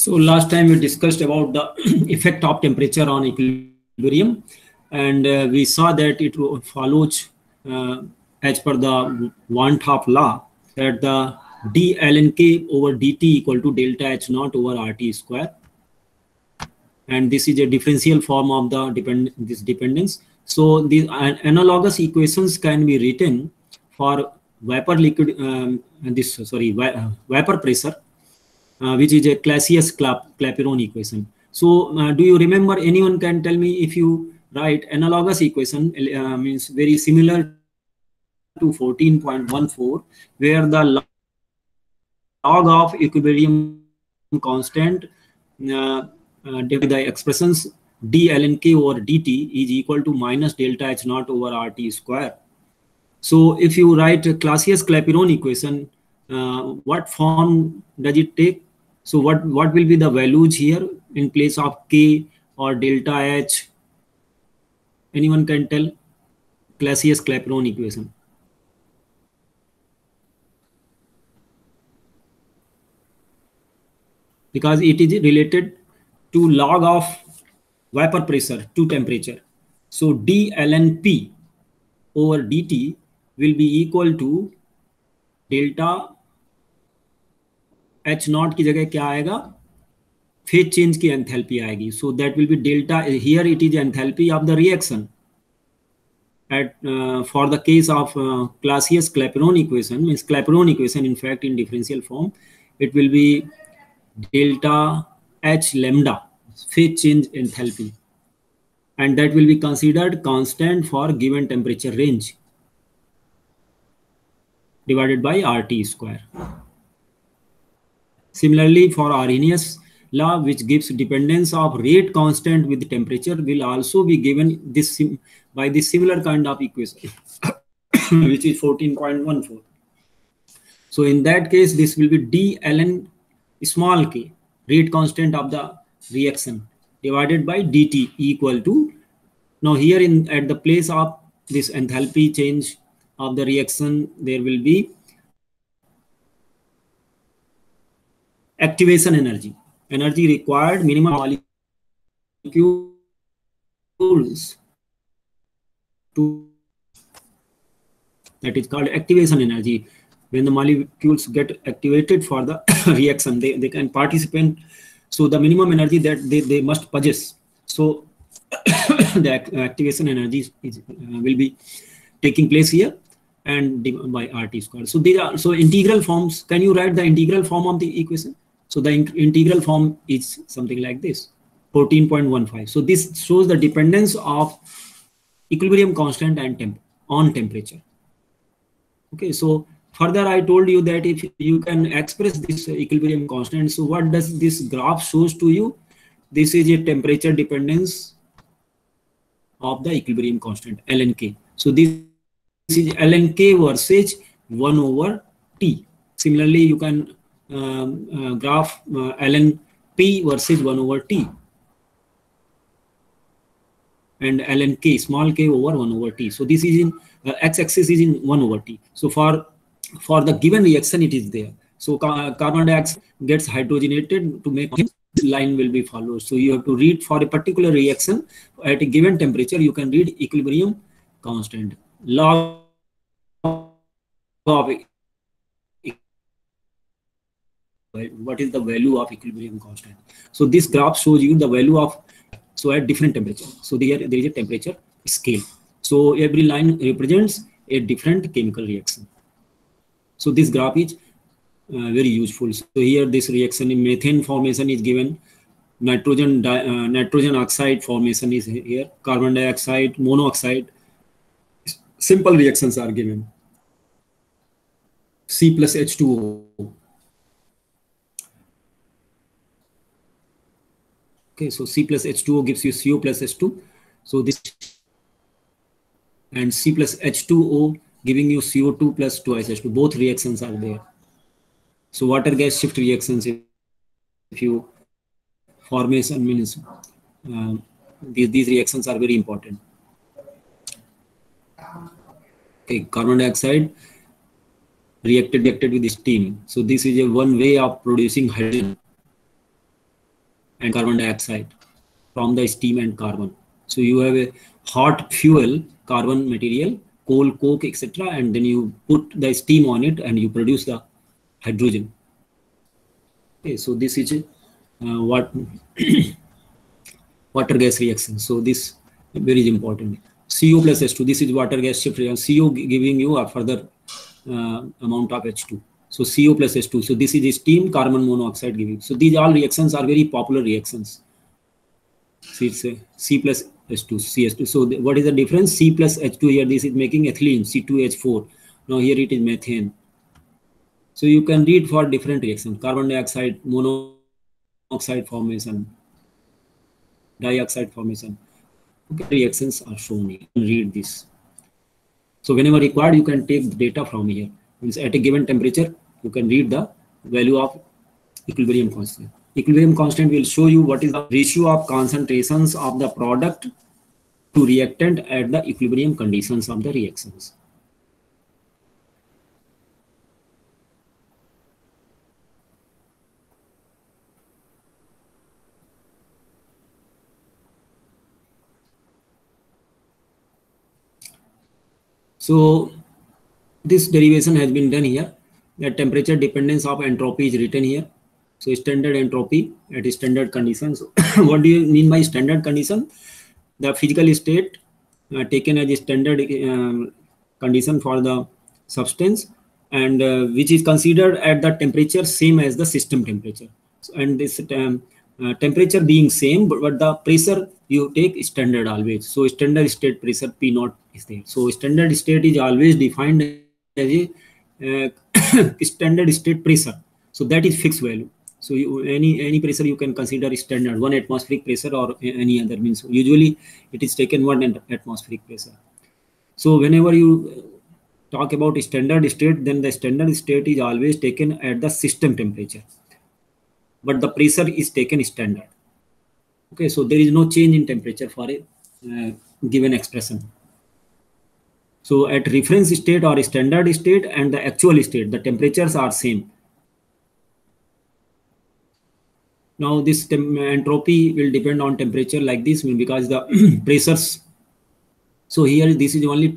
So last time we discussed about the effect of temperature on equilibrium, and we saw that it follows as per the Van 't Hoff law that the d ln k over dt equal to delta h naught over RT square, and this is a differential form of the this dependence. So these analogous equations can be written for vapor liquid vapor pressure, which is a Clapeyron equation. So do you remember, anyone can tell me, if you write analogous equation, means very similar to 14.14, where the log of equilibrium constant divided by the expressions d ln k over dt is equal to minus delta h naught over RT square. So if you write Clausius-Clapeyron equation, what form does it take? So what will be the values here in place of k or delta h? Anyone can tell? Clausius-Clapeyron equation. Because it is related to log of vapor pressure to temperature. So d ln p over dt will be equal to delta h naught की जगह क्या आएगा? Phase change की enthalpy आएगी. So that will be delta. Here it is enthalpy of the reaction. For the case of Clausius-Clapeyron equation, means Clapeyron equation, in fact, in differential form, it will be delta h lambda, phase change enthalpy, and that will be considered constant for given temperature range divided by RT square. Similarly, for Arrhenius law, which gives dependence of rate constant with temperature, will also be given this by this similar kind of equation, which is 14.14. So in that case, this will be d ln small k, rate constant of the reaction, divided by dt equal to, now here at the place of this enthalpy change of the reaction, there will be activation energy required minimum molecules to, that is called activation energy. When the molecules get activated for the reaction, they can participate. So the minimum energy that they must possess. So the activation energy will be taking place here, and by RT squared. So these are integral forms. Can you write the integral form of the equation? So the integral form is something like this, 14.15. So this shows the dependence of equilibrium constant and on temperature. Okay, so further I told you that if you can express this equilibrium constant, so what does this graph shows to you? This is a temperature dependence of the equilibrium constant, ln k. So this is ln k versus 1 over t. Similarly, you can graph ln p versus 1 over t, and ln k, small k over 1 over t. So this is in x-axis is in 1 over t. So for the given reaction, it is there. So carbon dioxide gets hydrogenated to make this line will be followed. So you have to read for a particular reaction at a given temperature. You can read equilibrium constant, log of what is the value of equilibrium constant. So this graph shows you the value of, so at different temperature. So there is a temperature scale. So every line represents a different chemical reaction. So this graph is very useful. So here this reaction in methane formation is given, nitrogen oxide formation is here, carbon dioxide, monoxide, simple reactions are given, C plus H2O. Okay, so C plus H2O gives you CO plus H2. So this, and C plus H2O giving you CO2 plus twice H2. Both reactions are there. So water gas shift reactions, if you formation means these reactions are very important. Okay, carbon dioxide reacted with steam. So this is one way of producing hydrogen. and carbon dioxide from the steam and carbon. So you have a hot fuel, carbon material, coal, coke, etc., and then you put the steam on it and you produce the hydrogen. Okay, so this is what water gas reaction. So this is very important. CO plus H2. This is water gas shift reaction. CO giving you a further amount of H2. So CO plus H2. So this is steam, carbon monoxide giving. So these all reactions are very popular reactions. See, it's a C plus H2, CH2. So what is the difference? C plus H2 here, this is making ethylene, C2H4. Now here it is methane. So you can read for different reactions, carbon dioxide, monoxide formation, dioxide formation. Okay, reactions are shown here. Read this. So whenever required, you can take the data from here. Means at a given temperature, you can read the value of equilibrium constant. Equilibrium constant will show you what is the ratio of concentrations of the product to reactant at the equilibrium conditions of the reactions. So this derivation has been done here. The temperature dependence of entropy is written here. So standard entropy at standard conditions. What do you mean by standard condition? The physical state taken as a standard condition for the substance, and which is considered at the temperature same as the system temperature. So, and this temperature being same, but the pressure you take standard always. So standard state pressure P0 is there. So standard state is always defined as a standard state pressure. So that is fixed value. So any pressure you can consider standard, 1 atmospheric pressure or any other means. Usually it is taken 1 atmospheric pressure. So whenever you talk about standard state, then the standard state is always taken at the system temperature, but the pressure is taken standard. Okay, so there is no change in temperature for a given expression. So at reference state or standard state and the actual state, the temperatures are same. Now this entropy will depend on temperature like this, because the pressures. So here this is only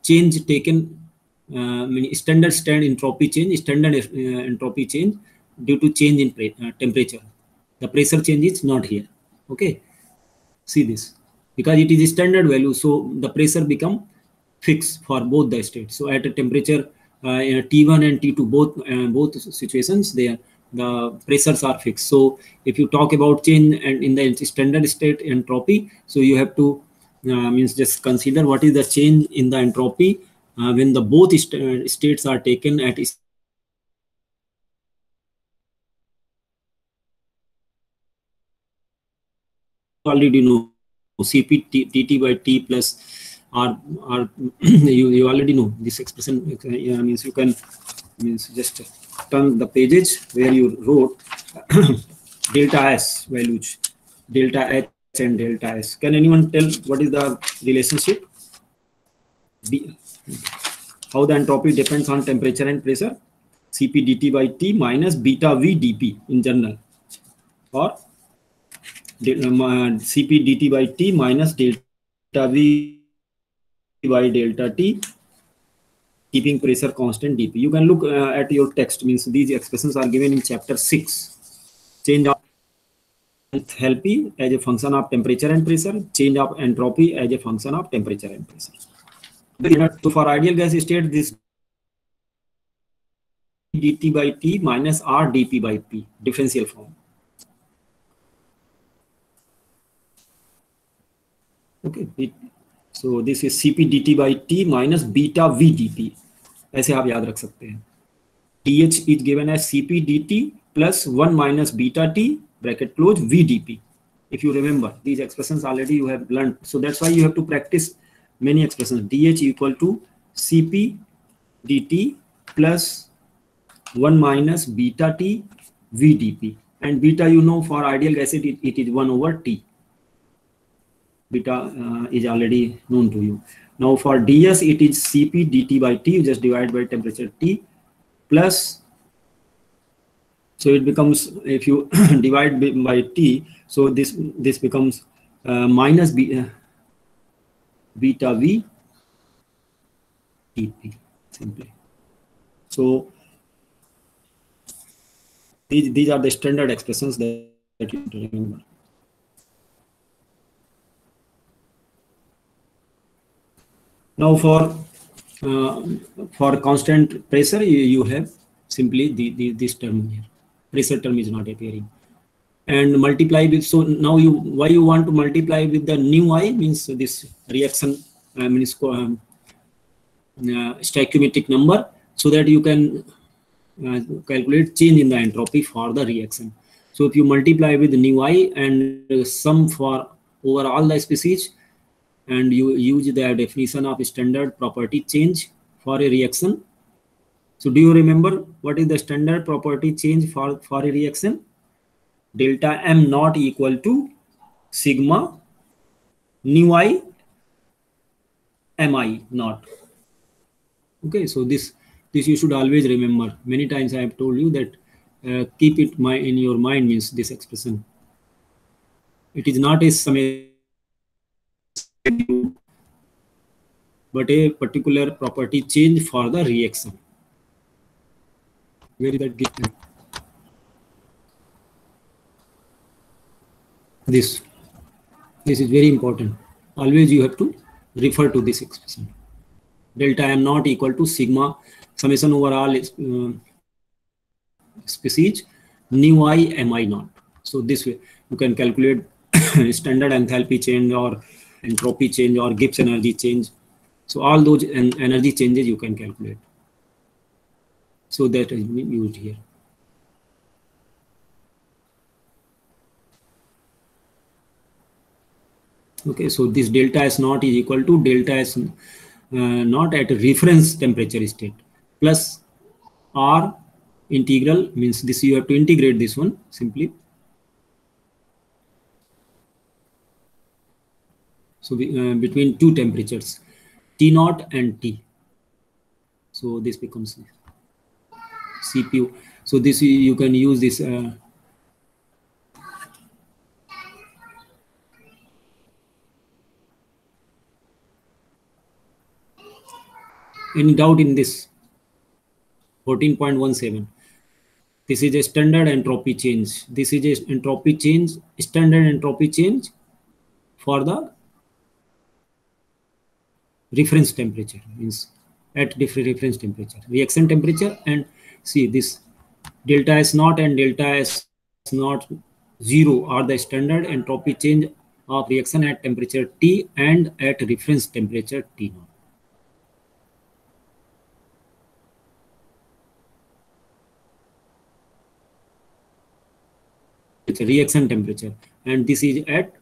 change taken, standard entropy change, standard entropy change due to change in temperature. The pressure change is not here. Okay, see this, because it is a standard value, so the pressure become fixed for both the states. So at a temperature T1 and T2, both situations, the pressures are fixed. So if you talk about change and in the standard state entropy, so you have to means just consider what is the change in the entropy when the both states are taken at already know Cp dt by T plus R you already know this expression. Means you can just turn the pages where you wrote delta S values, delta H and delta S. Can anyone tell what is the relationship? How the entropy depends on temperature and pressure? Cp dt by T minus beta V dP in general, or Cp dt by T minus delta V by delta T, keeping pressure constant dP. You can look at your text. Means these expressions are given in chapter 6. Change of enthalpy as a function of temperature and pressure, change of entropy as a function of temperature and pressure. So for ideal gas state, this dt by T minus R dP by P, differential form. Okay, so this is Cp dt by T minus beta V dP. ऐसे आप याद रख सकते हैं. dH is given as Cp dt plus 1 minus beta T bracket close V dP. If you remember these expressions already you have learned, so that's why you have to practice many expressions. dH equal to Cp dt plus 1 minus beta T V dP, and beta you know for ideal gas it is 1 over T. Beta is already known to you. Now for ds it is Cp dt by T, you just divide by temperature T plus So it becomes, if you divide by T, so this becomes minus beta V TP simply. So these are the standard expressions that you have to remember. Now for constant pressure, you have simply this term here. Pressure term is not appearing. And multiply with, so now why you want to multiply with the new I means this reaction means stoichiometric number, so that you can calculate change in the entropy for the reaction. So if you multiply with nu I and sum for over all the species, and you use the definition of standard property change for a reaction. So do you remember what is the standard property change for a reaction? Delta M naught equal to sigma nu I mi naught. Okay, so this you should always remember. Many times I have told you that keep it in your mind means this expression. It is not a summation, but a particular property change for the reaction. Where is that given? This is very important. Always you have to refer to this expression. Delta M naught equal to sigma summation over all species nu I mi naught. So this way you can calculate standard enthalpy change or entropy change or Gibbs energy change. So all those energy changes you can calculate. So that is used here. Okay, so this delta S naught is equal to delta S naught at reference temperature state plus R integral, means this you have to integrate this one simply. So between two temperatures, T naught and T. So this becomes CPU. So this you can use this. Any doubt in this? 14.17. This is a standard entropy change. This is a entropy change, standard entropy change for the reference temperature, means at different reference temperature, reaction temperature. And see this delta S naught and delta S naught 0 are the standard entropy change of reaction at temperature T and at reference temperature T naught. It's a reaction temperature, and this is at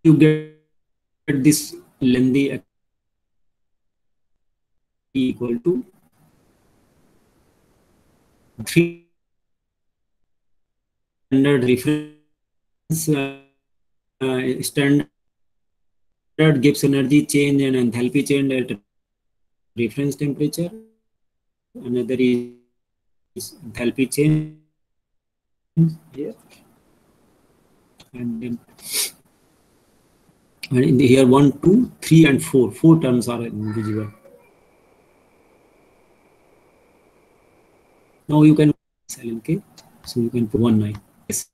you get this lengthy equal to 3 standard reference standard Gibbs energy change and enthalpy change at reference temperature. Another is enthalpy change here, and then and in the here 1, 2, 3, and 4 terms are visible. Now you can LNK, so you can put 19. Yes.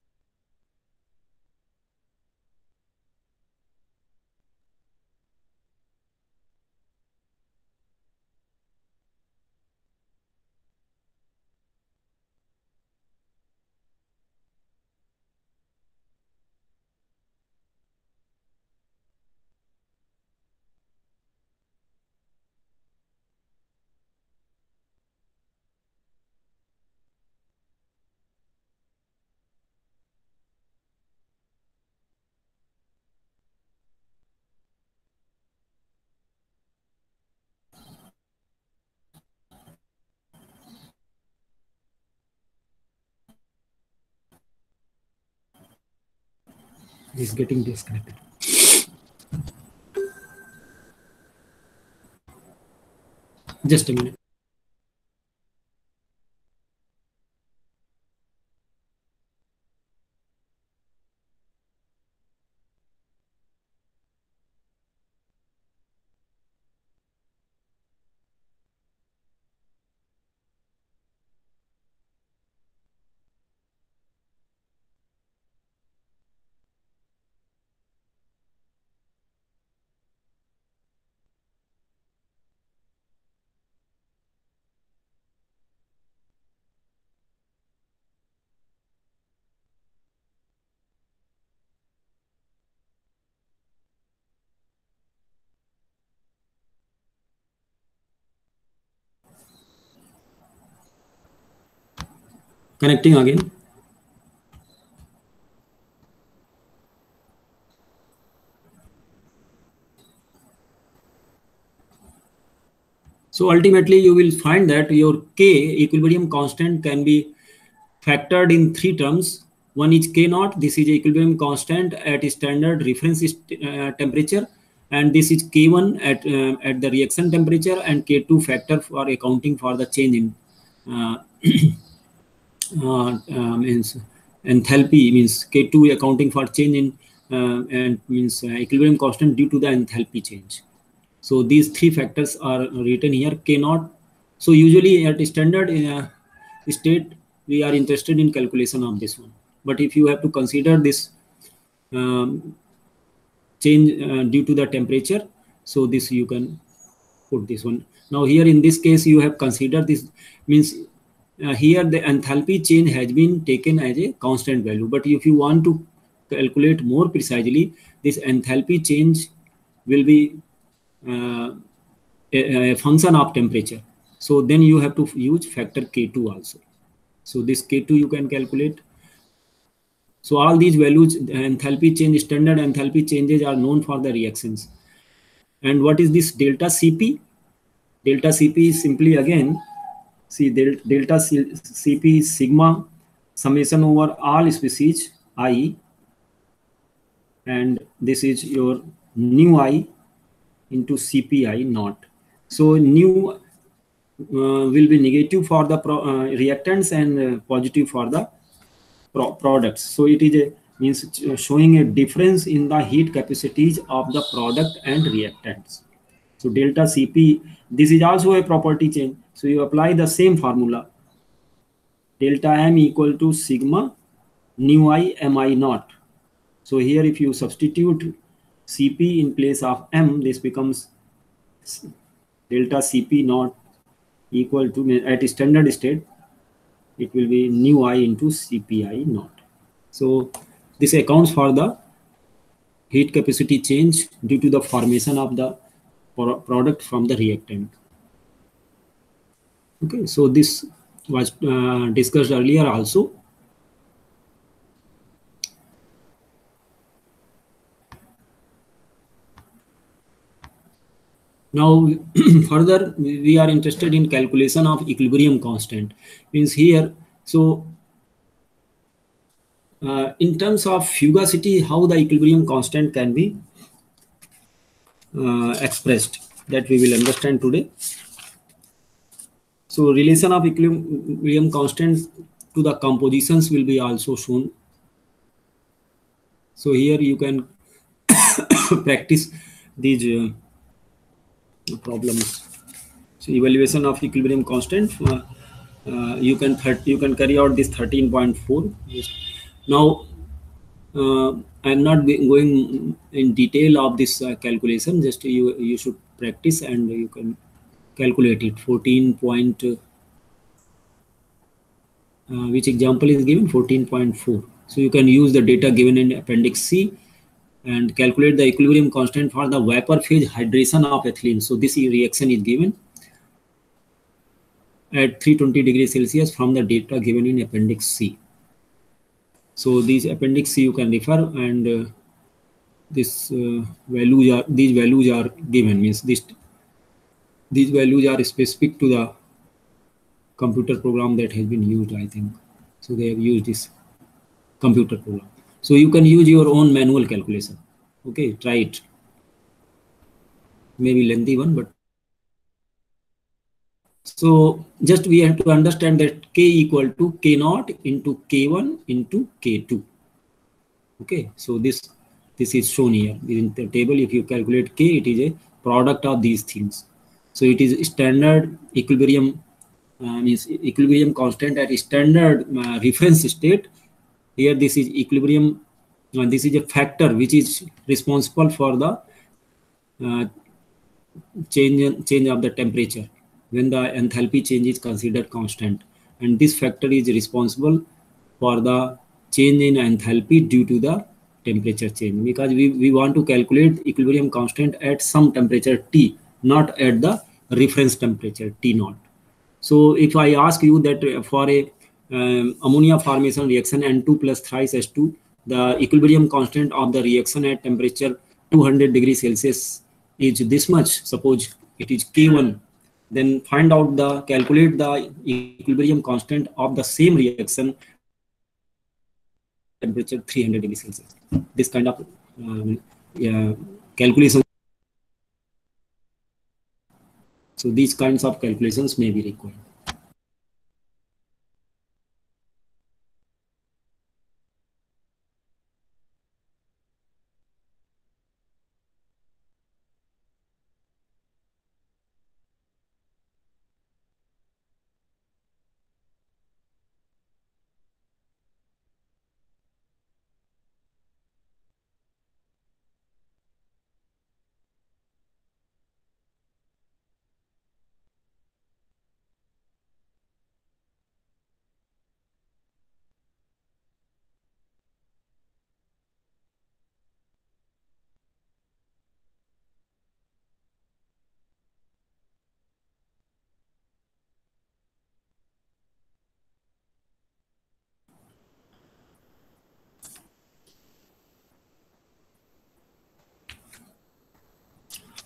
It's getting disconnected. Just a minute. Connecting again. So ultimately, you will find that your K equilibrium constant can be factored in three terms. One is K naught. This is equilibrium constant at standard reference temperature, and this is K1 at the reaction temperature, and K2 factor for accounting for the change in uh, means enthalpy, means K2 accounting for change in and means equilibrium constant due to the enthalpy change. So these three factors are written here. K naught. So usually at standard state, we are interested in calculation of this one. But if you have to consider this change due to the temperature, so this you can put this one. Now here in this case, you have considered this, means here the enthalpy change has been taken as a constant value. But if you want to calculate more precisely, this enthalpy change will be a function of temperature. So then you have to use factor K2 also. So this K2 you can calculate. So all these values, enthalpy change, standard enthalpy changes are known for the reactions. And what is this delta Cp? Delta Cp is simply again, see delta Cp is sigma summation over all species I, and this is your nu I into Cpi naught. So nu will be negative for the reactants and positive for the products. So it is a means showing a difference in the heat capacities of the product and reactants. So delta Cp, this is also a property change. So you apply the same formula. Delta M equal to sigma nu I Mi naught. So here if you substitute Cp in place of M, this becomes delta Cp naught equal to, at standard state, it will be nu I into Cpi naught. So this accounts for the heat capacity change due to the formation of the product from the reactant. Okay, so this was discussed earlier also. Now further we are interested in calculation of equilibrium constant. Means here, so in terms of fugacity, how the equilibrium constant can be expressed, that we will understand today. So relation of equilibrium constant to the compositions will be also shown. So here you can practice these problems. So evaluation of equilibrium constant. You can carry out this 13.4. Now I'm not going in detail of this calculation. Just you should practice and you can calculate it. 14 point. Which example is given? 14.4. So you can use the data given in Appendix C and calculate the equilibrium constant for the vapor phase hydration of ethylene. So this reaction is given at 320 degrees Celsius from the data given in Appendix C. So these Appendix C you can refer, and these values are given, means these values are specific to the computer program that has been used, I think. So they have used this computer program. So you can use your own manual calculation. Okay, try it. Maybe lengthy one, but so just we have to understand that K equal to K naught into K1 into K2. Okay, so this is shown here in the table. If you calculate K, it is a product of these things. So it is standard equilibrium, means equilibrium constant at standard reference state. Here this is equilibrium. This is a factor which is responsible for the change of the temperature when the enthalpy change is considered constant, and this factor is responsible for the change in enthalpy due to the temperature change, because we want to calculate equilibrium constant at some temperature T, not at the reference temperature T naught. So if I ask you that for a ammonia formation reaction N2 plus thrice H2, the equilibrium constant of the reaction at temperature 200 degrees Celsius is this much, suppose it is K1, then find out calculate the equilibrium constant of the same reaction temperature 300 degrees Celsius. This kind of calculation. So these kinds of calculations may be required.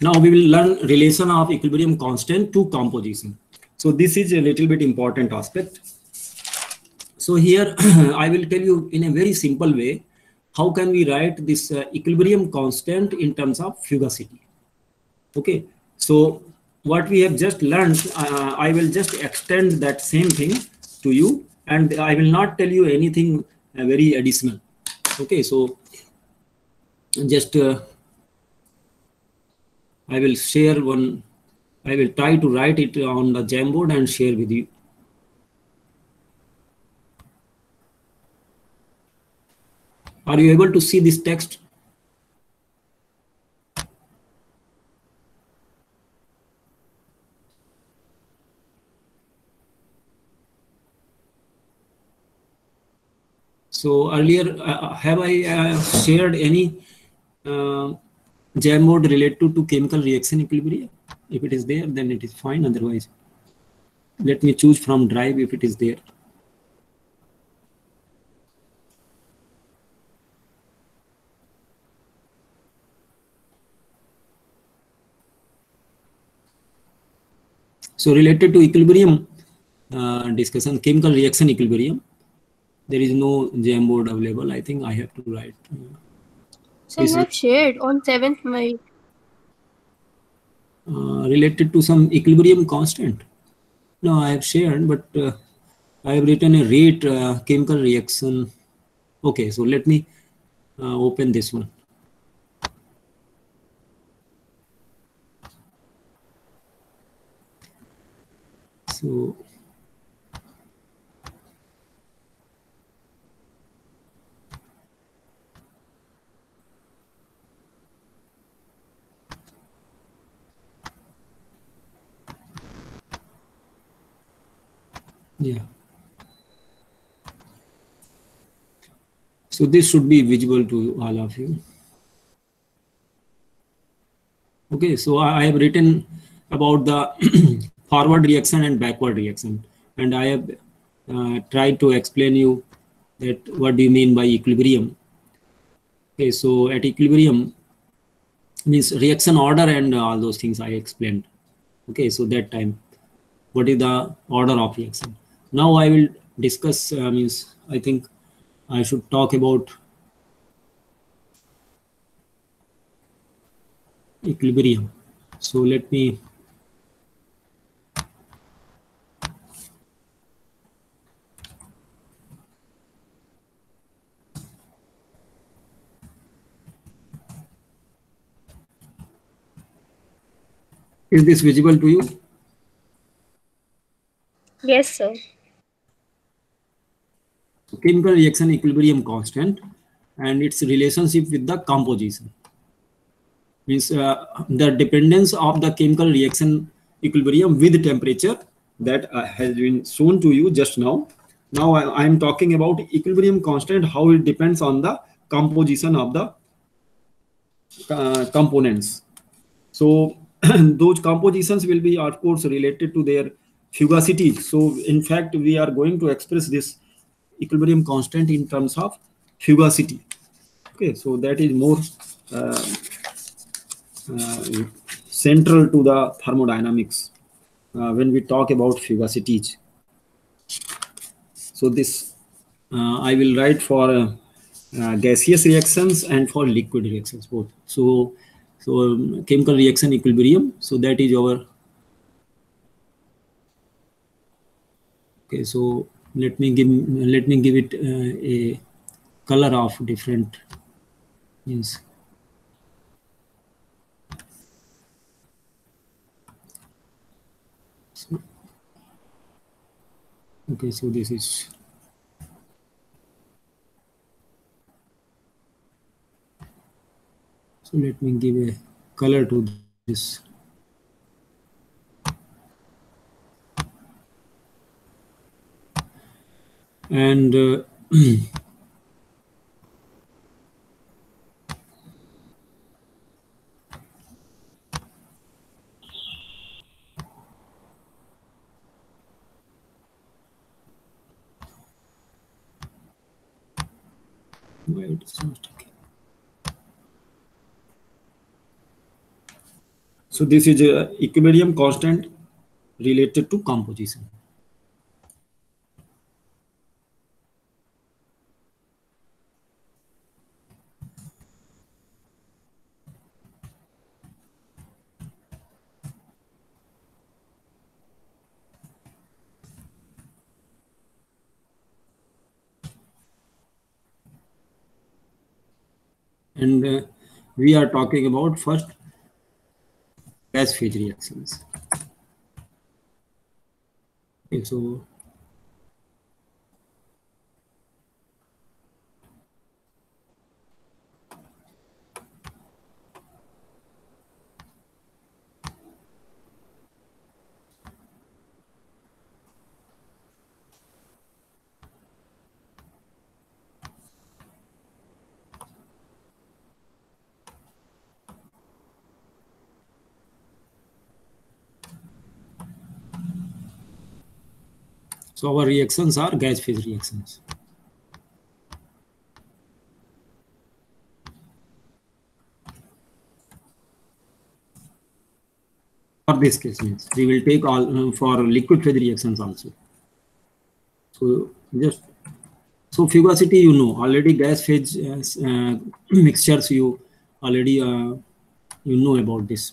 Now we will learn relation of equilibrium constant to composition. So this is a little bit important aspect. So here I will tell you in a very simple way, how can we write this equilibrium constant in terms of fugacity. Okay, so what we have just learned, I will just extend that same thing to you, and I will not tell you anything very additional. Okay, so just I will share one, I will try to write it on the Jamboard and share with you. Are you able to see this text? So earlier, have I shared any Jamboard related to chemical reaction equilibrium? If it is there, then it is fine. Otherwise, let me choose from drive if it is there. So related to equilibrium discussion, chemical reaction equilibrium, there is no Jamboard available. I think I have to write. So you have shared on 7th May. Related to some equilibrium constant. No, I have shared, but I have written a rate chemical reaction. Okay, so let me open this one. So yeah. So this should be visible to all of you. Okay, so I have written about the forward reaction and backward reaction, and I have tried to explain you that what do you mean by equilibrium. Okay, so at equilibrium means reaction order and all those things I explained. Okay, so that time, what is the order of reaction? Now I will discuss, means I think I should talk about equilibrium. So let me is this visible to you? Yes, sir. Chemical reaction equilibrium constant and its relationship with the composition means the dependence of the chemical reaction equilibrium with temperature that has been shown to you just now. Now I am talking about equilibrium constant, how it depends on the composition of the components. So those compositions will be, of course, related to their fugacity. So in fact, we are going to express this equilibrium constant in terms of fugacity. Okay, so that is more uh, central to the thermodynamics when we talk about fugacities. So this I will write for gaseous reactions and for liquid reactions both. So chemical reaction equilibrium. So that is our. Okay, so let me give it a color of different means. So, okay, so this is. So let me give a color to this. And why it is not okay. So this is a equilibrium constant related to composition. And we are talking about first gas phase reactions. Okay, so our reactions are gas phase reactions. For this case means we will take all for liquid phase reactions also. So just so fugacity, you know already, gas phase mixtures, you already you know about this.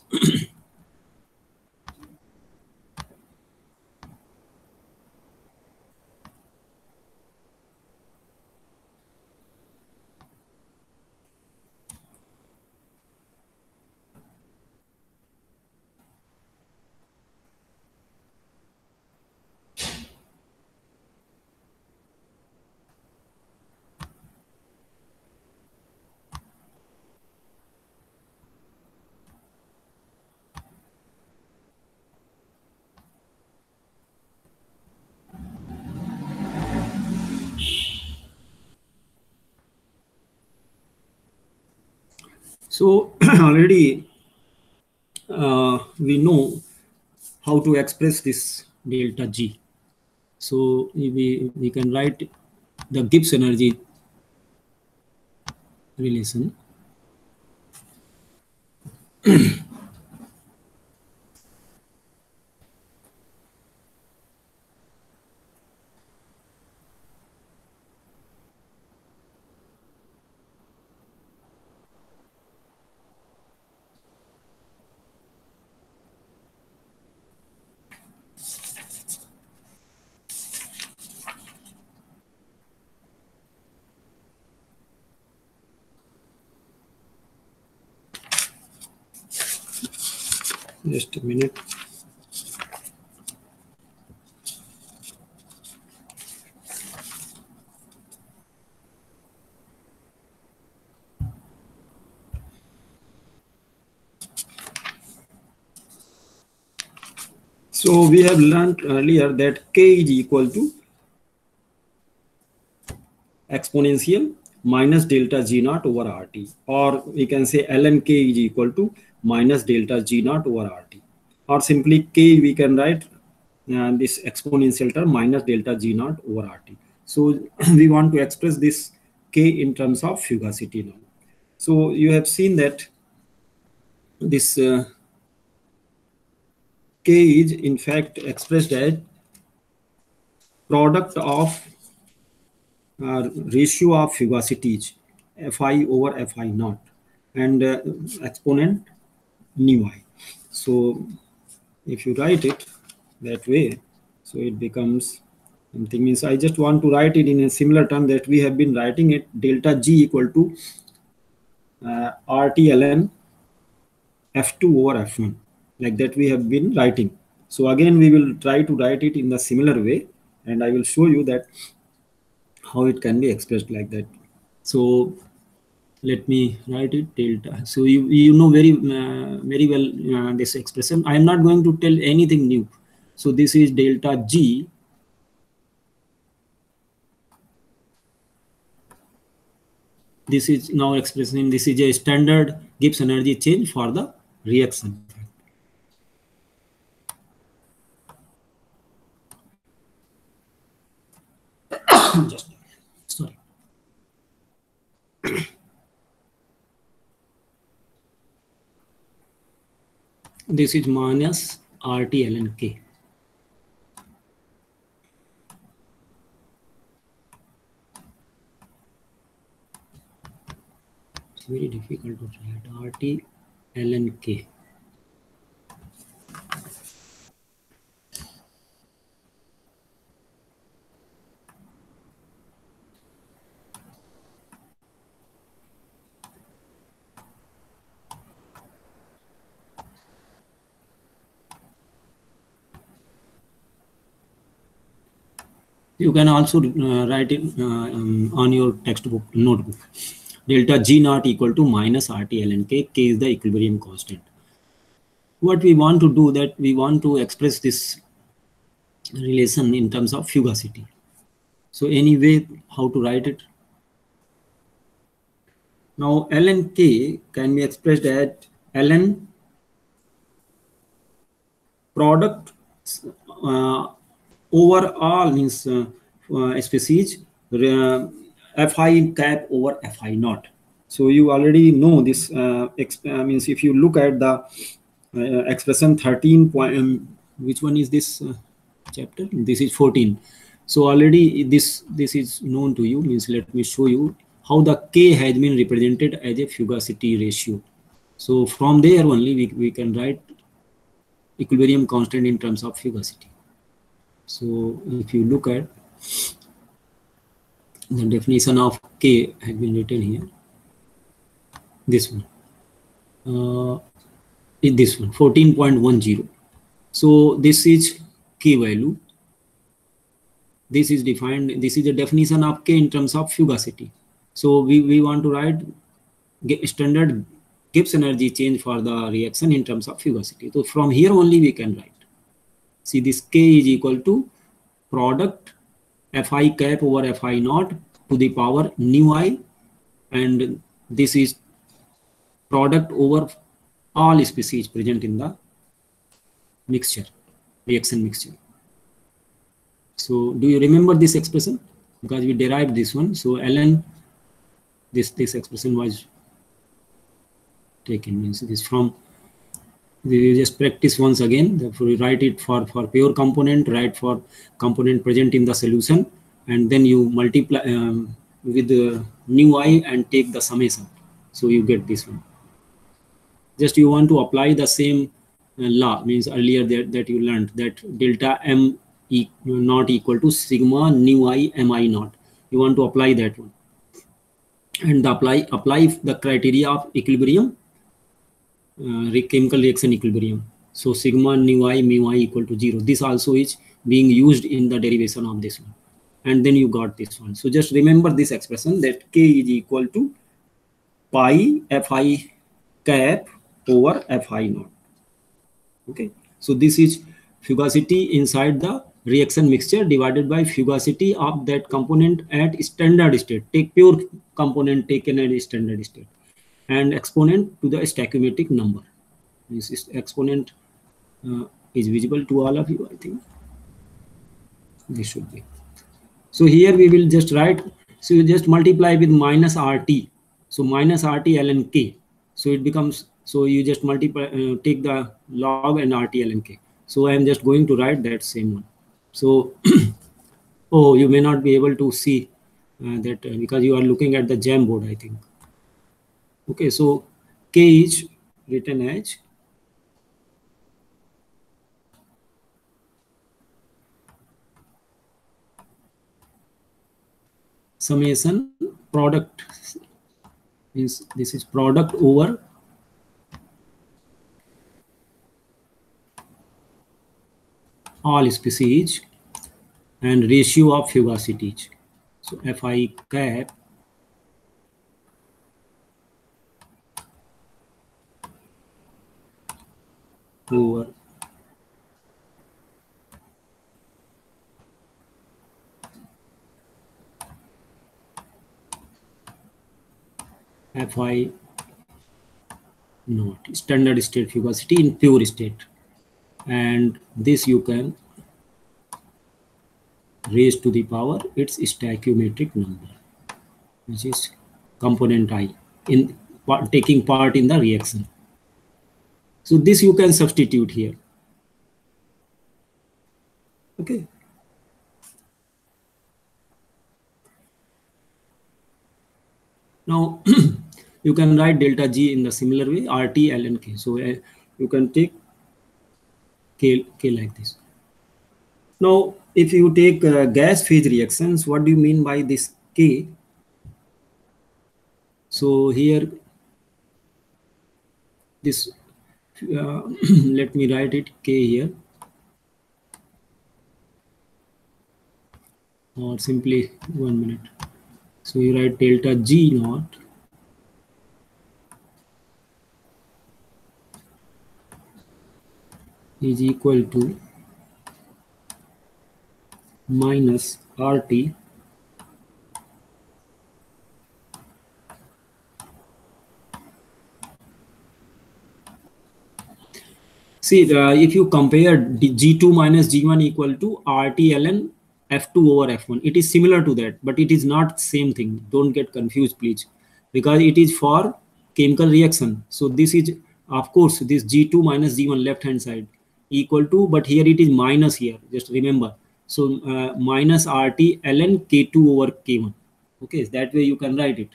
So already we know how to express this delta G. So we can write the Gibbs energy relation. Just a minute. So we have learned earlier that K is equal to exponential minus delta G naught over RT, or we can say ln K is equal to minus delta G naught over RT, or simply K we can write this exponential term minus delta G naught over RT. So we want to express this K in terms of fugacity now. So you have seen that this K is in fact expressed as product of ratio of fugacities Fi over Fi naught and exponent nu I. So if you write it that way, so it becomes something, means I just want to write it in a similar term that we have been writing it, delta G equal to RT ln F2 over F1, like that we have been writing. So again we will try to write it in the similar way, and I will show you that how it can be expressed like that. So let me write it delta. So you know very well this expression. I am not going to tell anything new. So this is delta G this is now expressing, this is a standard Gibbs energy change for the reaction. Just sorry. This is minus RT ln K. It's very difficult to write RT ln K. You can also write it on your textbook notebook. Delta G naught equal to minus RT ln K. K is the equilibrium constant. What we want to do, that we want to express this relation in terms of fugacity. So anyway, how to write it? Now ln K can be expressed as ln product over all, means species Fi cap over Fi naught. So you already know this means if you look at the expression 13 point, which one is this chapter? This is 14. So already this is known to you, means let me show you how the K has been represented as a fugacity ratio. So from there only we can write equilibrium constant in terms of fugacity. So if you look at the definition of K has been written here, this one is this one 14.10. so this is K value, this is defined, this is the definition of K in terms of fugacity. So we want to write standard Gibbs energy change for the reaction in terms of fugacity. So from here only we can write, see, this K is equal to product Fi cap over Fi naught to the power nu I, and this is product over all species present in the mixture, reaction mixture. So do you remember this expression? Because we derived this one. So ln this expression was taken, means this from, we just practice once again. Therefore, we write it for pure component, write for component present in the solution, and then you multiply with the nu I and take the summation. So you get this one. Just you want to apply the same law, means earlier that you learned, that delta M not equal to sigma nu I mi naught. You want to apply that one, and apply the criteria of equilibrium, chemical reaction equilibrium. So sigma nu I mu I equal to 0. This also is being used in the derivation of this one. And then you got this one. So just remember this expression that K is equal to pi Fi cap over Fi naught. Okay. So this is fugacity inside the reaction mixture divided by fugacity of that component at standard state. Take pure component taken at standard state and exponent to the stoichiometric number. This is exponent is visible to all of you, I think. This should be. So here we will just write, so you just multiply with minus RT. So minus RT ln K. So it becomes, so you just multiply, take the log and RT ln K. So I am just going to write that same one. So, oh, you may not be able to see that because you are looking at the Jamboard, I think. Okay, so K is written as summation product, means this is product over all species and ratio of fugacities. So Fi cap over Fi naught, standard state fugacity in pure state. And this you can raise to the power its stoichiometric number, which is component I in taking part in the reaction. So this you can substitute here. Okay. Now you can write delta G in the similar way, RT ln K. So you can take K like this. Now, if you take gas phase reactions, what do you mean by this K? So here, this, let me write it K here. Or simply 1 minute. So you write delta G naught is equal to minus RT see, if you compare G2 minus G1 equal to RT ln F2 over F1, it is similar to that, but it is not same thing. Don't get confused, please, because it is for chemical reaction. So this is, of course, this G2 minus G1 left hand side equal to, but here it is minus here. Just remember. So minus RT ln K2 over K1. Okay, that way you can write it.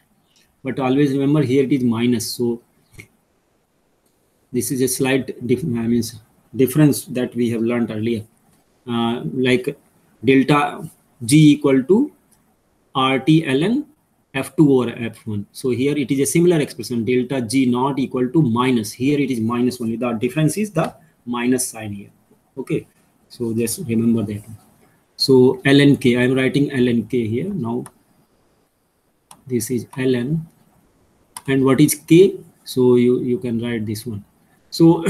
But always remember here it is minus. So this is a slight difference that we have learned earlier. Like delta G equal to RT ln F2 over F1. So here it is a similar expression, delta G naught equal to minus. Here it is minus only. The difference is the minus sign here. Okay, so just remember that. So ln K, I am writing ln K here. Now this is ln, and what is K? So you can write this one. So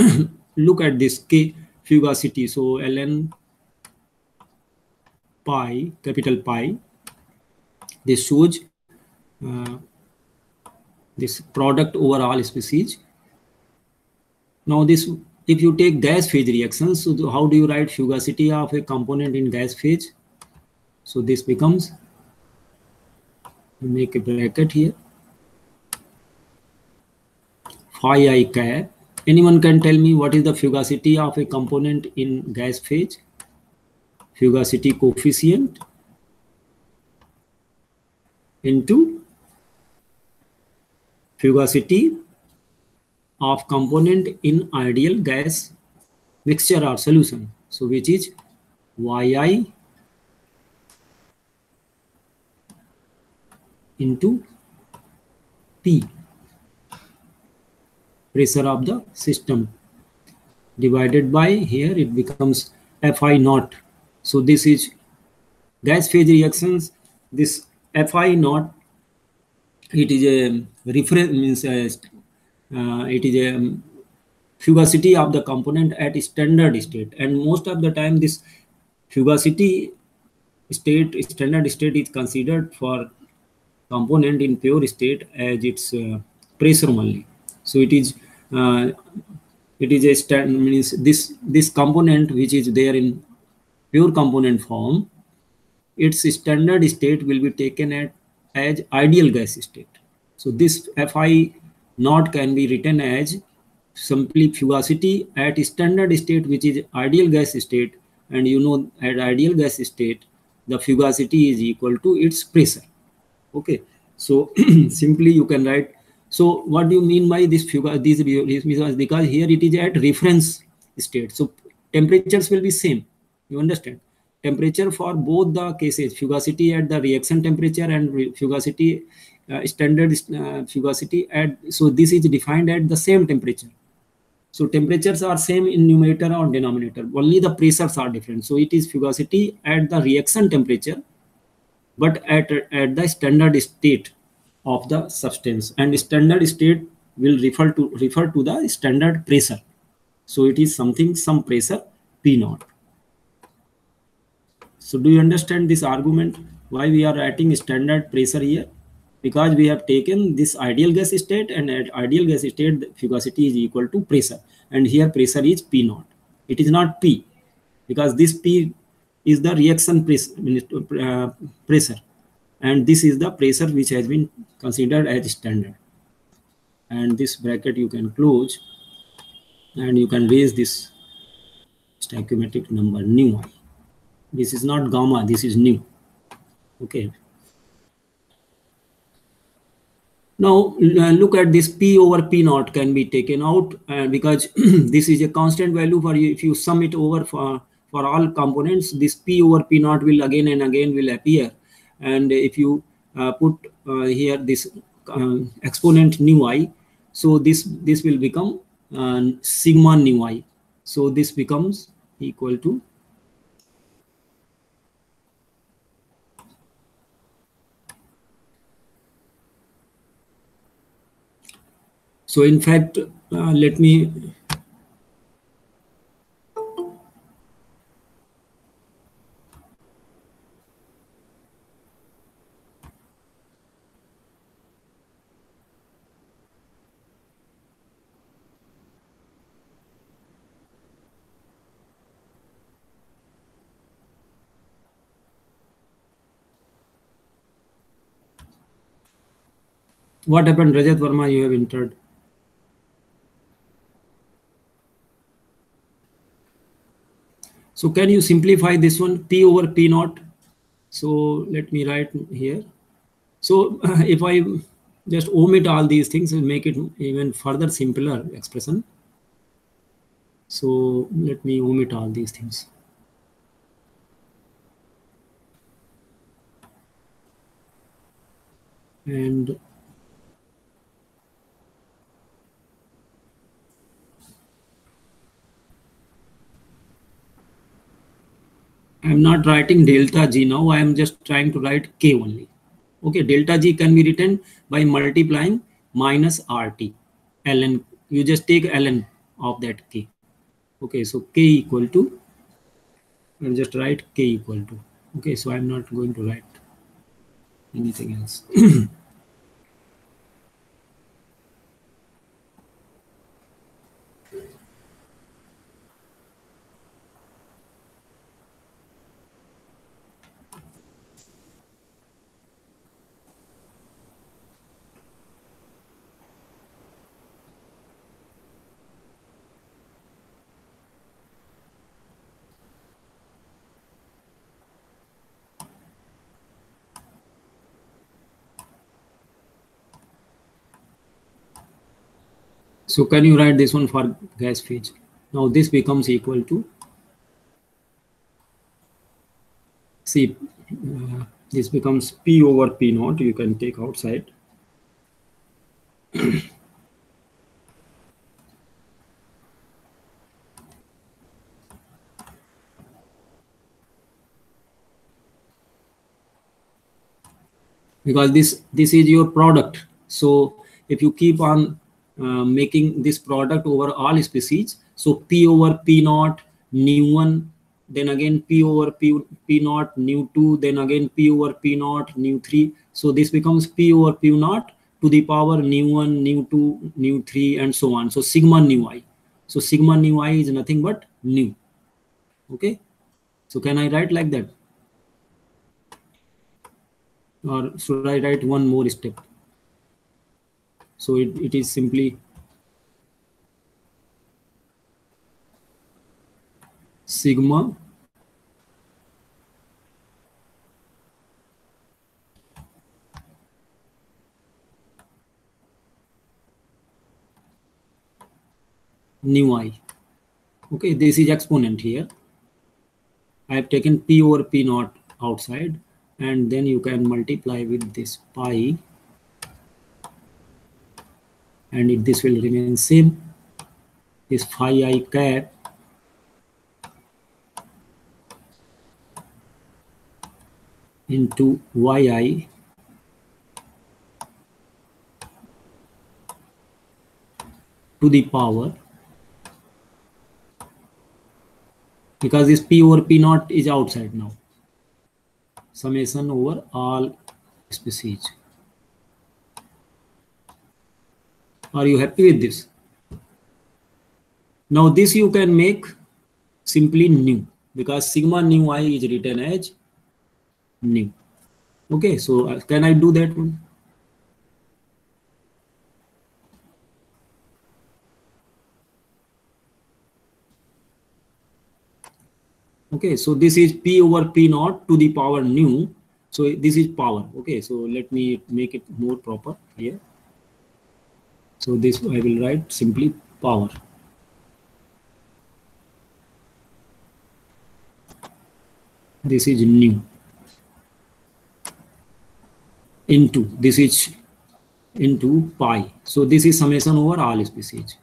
look at this K fugacity. So ln pi, capital pi, this shows this product over all species. Now this, if you take gas phase reactions, so how do you write fugacity of a component in gas phase? So this becomes, make a bracket here, phi I cap. Anyone can tell me what is the fugacity of a component in gas phase? Fugacity coefficient into fugacity of component in ideal gas mixture or solution. So which is Yi into P, pressure of the system. divided by, here it becomes Fi naught. So this is gas phase reactions. This Fi naught, it is a reference, means it is a fugacity of the component at standard state, and most of the time this fugacity standard state is considered for component in pure state as its pressure only. So it is a means this component which is there in pure component form, its standard state will be taken as ideal gas state. So this Fi naught can be written as simply fugacity at standard state, which is ideal gas state, and you know at ideal gas state the fugacity is equal to its pressure. Okay, so simply you can write. So what do you mean by this because here it is at reference state, so temperatures will be same, you understand. Temperature for both the cases, fugacity at the reaction temperature and fugacity standard fugacity at, so this is defined at the same temperature. So temperatures are same in numerator or denominator, only the pressures are different. So it is fugacity at the reaction temperature, but at the standard state of the substance, and standard state will refer to the standard pressure. So it is some pressure P naught. So do you understand this argument why we are writing standard pressure here? Because we have taken this ideal gas state, and at ideal gas state the fugacity is equal to pressure, and here pressure is P naught. It is not P, because this P is the reaction pressure, and this is the pressure which has been considered as standard. And this bracket you can close, and you can raise this stoichiometric number nu I. This is not gamma, this is nu. Okay. Now look at this P over P naught can be taken out, because this is a constant value for you. If you sum it over for all components, this P over P naught will again and again will appear. And if you put here this exponent nu I, so this will become sigma nu I. So this becomes equal to so in fact let me what happened, Rajat Verma, you have entered. So can you simplify this one, P over P naught? So let me write here. So if I just omit all these things and make it even further simpler expression. So let me omit all these things. And I'm not writing delta G now, I am just trying to write K only. Okay, delta G can be written by multiplying minus RT, ln, you just take ln of that K. Okay, so K equal to, I'll just write K equal to, okay, so I'm not going to write anything else. So can you write this one for gas phase? Now this becomes equal to, see, this becomes P over P naught, you can take outside. because this is your product. So if you keep on making this product over all species, so P over P naught new 1, then again P over P naught new 2, then again P over P naught new 3. So this becomes P over P naught to the power new 1, new 2, new 3, and so on. So sigma nu I. So sigma nu I is nothing but nu. Okay. So can I write like that? Or should I write one more step? So it is simply sigma nu I. Okay, this is exponent here. I have taken P over P naught outside, and then you can multiply with this pi, and this will remain same. Is phi I cap into yi to the power, because this P over P naught is outside now, summation over all species. Are you happy with this? Now this you can make simply nu, because sigma nu I is written as nu. Okay, so can I do that one? Okay, so this is P over P naught to the power nu. So this is power. Okay, so let me make it more proper here. So this I will write simply power. This is nu into, this is into pi. So this is summation over all species.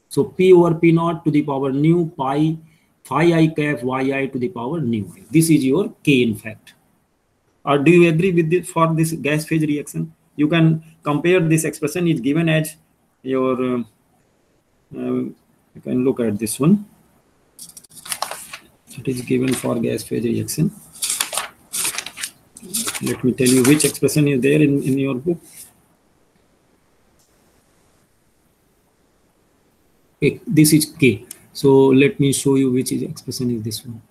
So P over P naught to the power nu pi phi I cap yi to the power nu I. This is your K in fact. Or do you agree with this for this gas phase reaction? You can compare this expression is given as your, you can look at this one. It is given for gas phase reaction. Let me tell you which expression is there in your book. Okay, this is K. So let me show you which is expression is this one.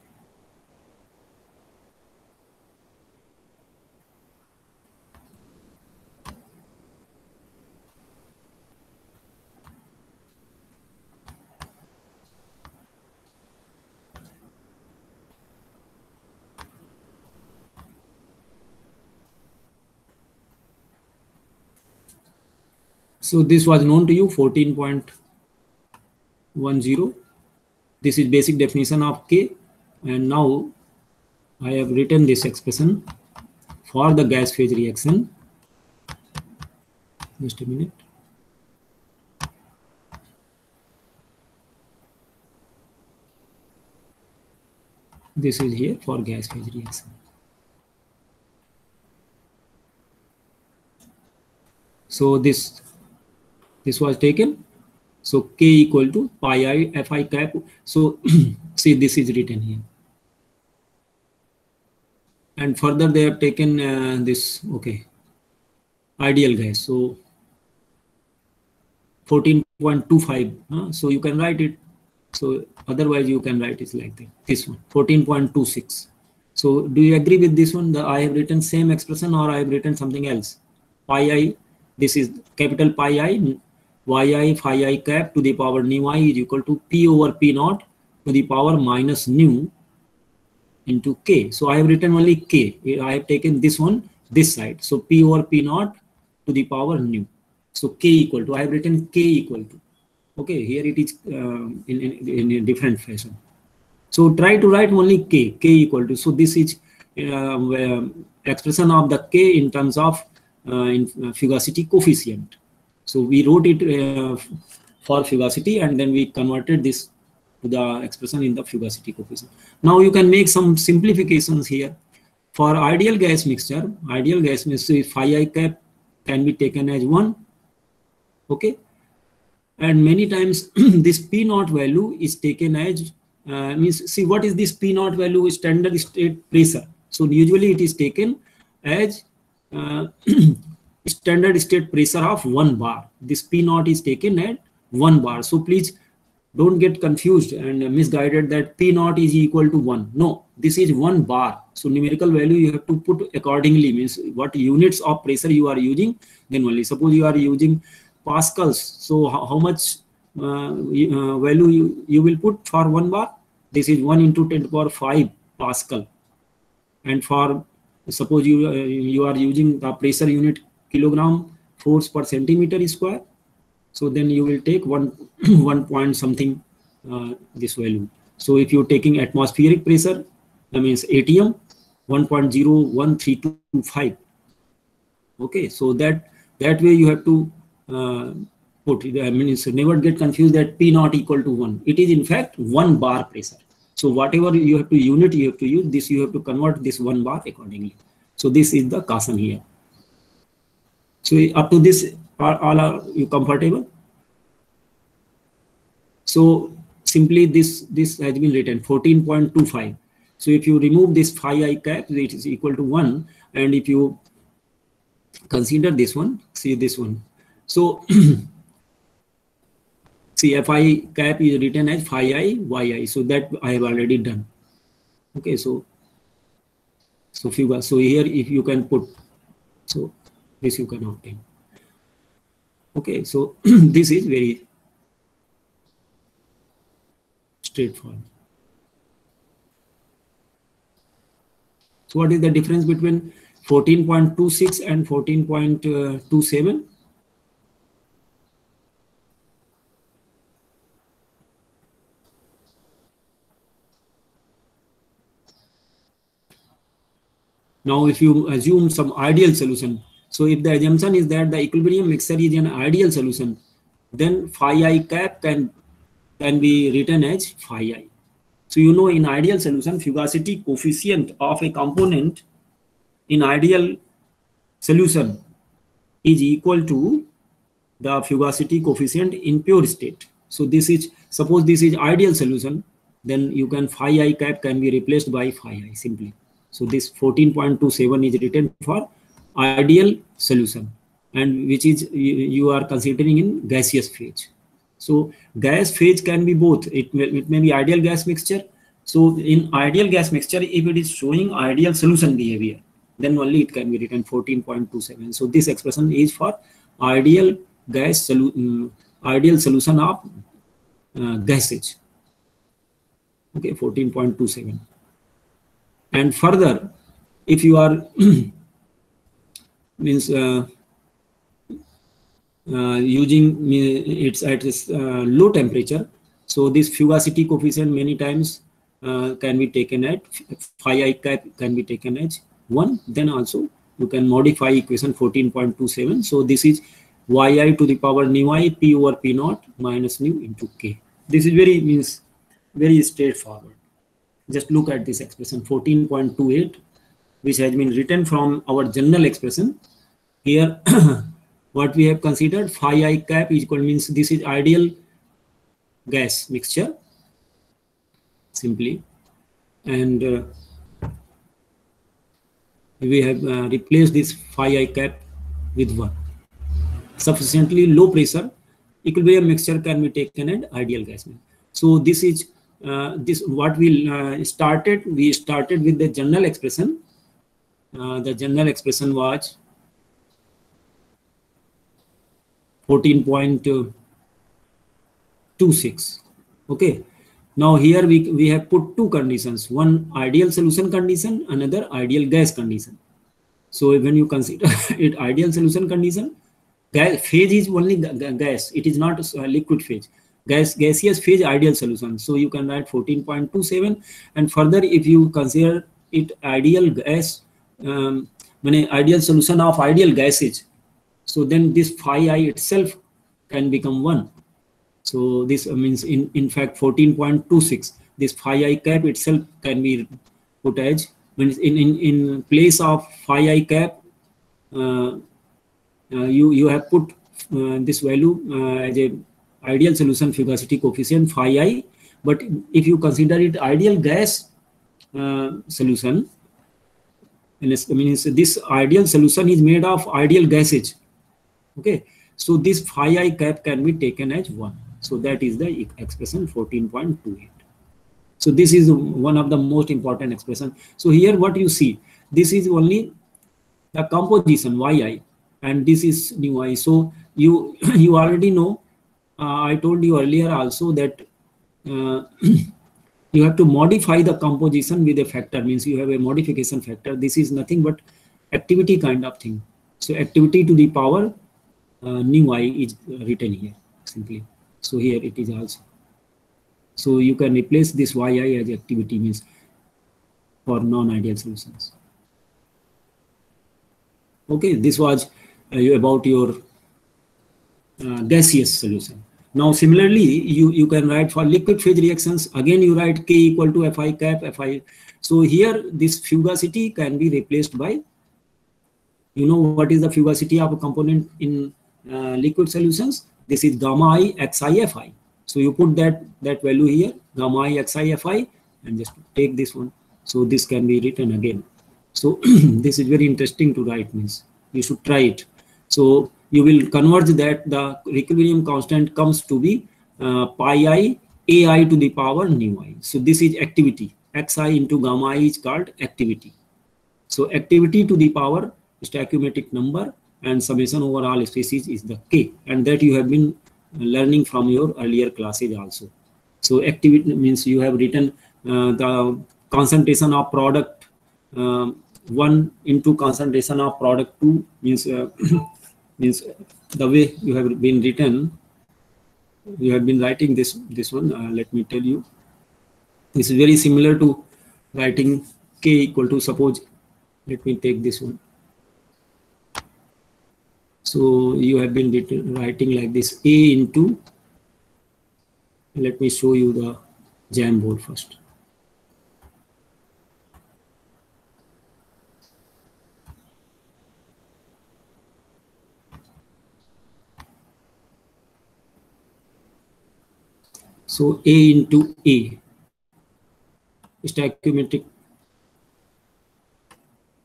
So this was known to you, 14.10. This is basic definition of K. And now I have written this expression for the gas phase reaction. Just a minute. This is here for gas phase reaction. So this was taken. So K equal to pi I Fi cap. So see, this is written here. And further they have taken this, okay, ideal gas. So 14.25. So you can write it. So otherwise you can write it like that. This one, 14.26. So do you agree with this one? I have written same expression, or I have written something else? Pi I, this is capital pi I, yi phi I cap to the power nu I is equal to P over P naught to the power minus nu into K. So I have written only K. I have taken this one, this side. So P over P naught to the power nu. So K equal to, I have written K equal to. Okay, here it is in a different fashion. So try to write only K equal to. So this is expression of the K in terms of fugacity coefficient. So we wrote it for fugacity, and then we converted this to the expression in the fugacity coefficient. Now you can make some simplifications here. For ideal gas mixture, phi I cap can be taken as 1. Okay. And many times this P naught value is taken as, see what is this P naught value? Standard state pressure. So usually it is taken as standard state pressure of 1 bar. This P naught is taken at 1 bar. So please don't get confused and misguided that P naught is equal to 1. No, this is 1 bar. So numerical value you have to put accordingly, means what units of pressure you are using, then only. Suppose you are using pascals. So how much value you will put for 1 bar? This is 1 into 10 to the power 5 Pascal. And for suppose you are using the pressure unit kilogram force per centimeter square. So then you will take 1 point something this value. So if you're taking atmospheric pressure, that means ATM 1.01325. Okay, so that way you have to put it. I mean, so never get confused that P naught equal to 1. It is in fact 1 bar pressure. So whatever you have to unit, you have to use this. You have to convert this 1 bar accordingly. So this is the caution here. So up to this, all are you comfortable? So simply this has been written 14.25. So if you remove this phi I cap, it is equal to 1. And if you consider this one, see this one. So see Fi cap is written as phi I yi. So that I have already done. Okay, so here if you can put, so this you can obtain. Okay, so this is very straightforward. So what is the difference between 14.26 and 14.27? Now, if you assume some ideal solution, so if the assumption is that the equilibrium mixture is an ideal solution, then phi I cap can be written as phi I. So you know, in ideal solution, fugacity coefficient of a component in ideal solution is equal to the fugacity coefficient in pure state. So this is, suppose this is ideal solution, then you can phi I cap can be replaced by phi I simply. So this 14.27 is written for ideal solution, and which is you are considering in gaseous phase. So gas phase can be both. It may be ideal gas mixture. So in ideal gas mixture, if it is showing ideal solution behavior, then only it can be written 14.27. So this expression is for ideal gas solution of gases. Okay, 14.27. And further, if you are means using it's at this low temperature, so this fugacity coefficient many times can be taken at phi I cap can be taken as 1. Then also you can modify equation 14.27. So this is yi to the power nu I p over p naught minus nu into k. This is very straightforward. Just look at this expression 14.28, which has been written from our general expression. Here, what we have considered, phi I cap is equal, means this is ideal gas mixture simply, and we have replaced this phi I cap with 1. Sufficiently low pressure equilibrium mixture can be taken at ideal gas mixture. So this is what we started. We started with the general expression. The general expression was 14.26. Okay. Now here we have put two conditions: one ideal solution condition, another ideal gas condition. So when you consider it ideal solution condition, phase is only gas. It is not liquid phase. Gaseous phase ideal solution. So you can write 14.27, and further if you consider it ideal gas, ideal solution of ideal gases, so then this phi I itself can become 1. So this means in fact 14.26, this phi I cap itself can be put as Means in place of phi I cap, you have put this value as a ideal solution fugacity coefficient phi I. But if you consider it ideal gas solution, means this ideal solution is made of ideal gases. Okay, so this phi I cap can be taken as 1. So that is the expression 14.28. So this is one of the most important expression. So here what you see, this is only the composition yi, and this is nu I. So you you already know, I told you earlier also that you have to modify the composition with a factor, means you have a modification factor. This is nothing but activity kind of thing. So activity to the power nu I is written here simply. So here it is also. So you can replace this yi as activity, means for non-ideal solutions. Okay, this was about your gaseous solution. Now similarly, you can write for liquid phase reactions. Again, you write K equal to Fi cap Fi. So here this fugacity can be replaced by, you know what is the fugacity of a component in liquid solutions? This is gamma I xi Fi. So you put that value here, gamma I xi Fi, and just take this one. So this can be written again. So this is very interesting to write, means you should try it. So you will converge that the equilibrium constant comes to be pi I ai to the power nu I. So this is activity. Xi into gamma I is called activity. So activity to the power stoichiometric number, and summation over all species is the K, and that you have been learning from your earlier classes also. So activity means you have written the concentration of product 1 into concentration of product 2, means means the way you have been written, you have been writing this one. Let me tell you, this is very similar to writing K equal to, suppose, let me take this one. So you have been writing like this, A into, let me show you the Jamboard first. So A into A, stoichiometric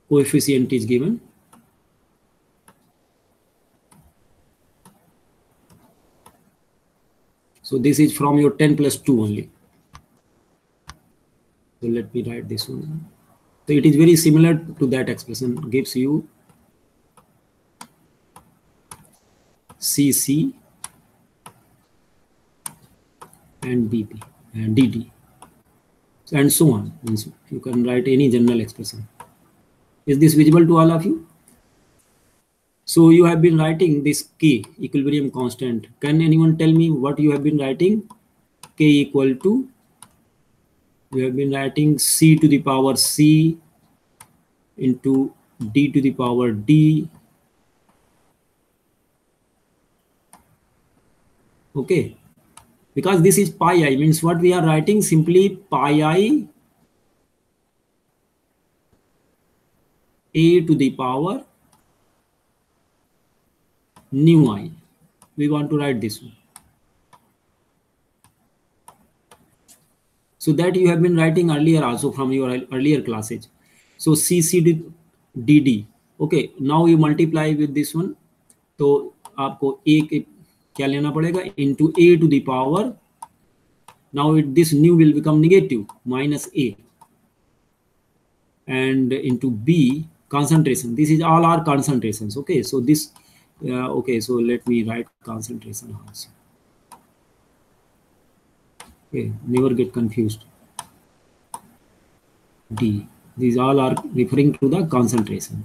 coefficient is given. So this is from your 10 plus 2 only. So let me write this one. So it is very similar to that expression, gives you CC and BP and DD and so on. Means you can write any general expression. Is this visible to all of you? So you have been writing this K, equilibrium constant. Can anyone tell me what you have been writing? K equal to, you have been writing C to the power C into D to the power D. Okay, because this is pi I, means what we are writing simply pi I A to the power nu I. We want to write this one. So that you have been writing earlier also from your earlier classes. So CC DD. Okay, now you multiply with this one. तो आपको A क्या लेना पड़ेगा, into A to the power. Now this nu will become negative, minus A, and into B concentration. This is all our concentrations. Okay, so this okay, so let me write concentration also. Okay, never get confused. D, these all are referring to the concentration,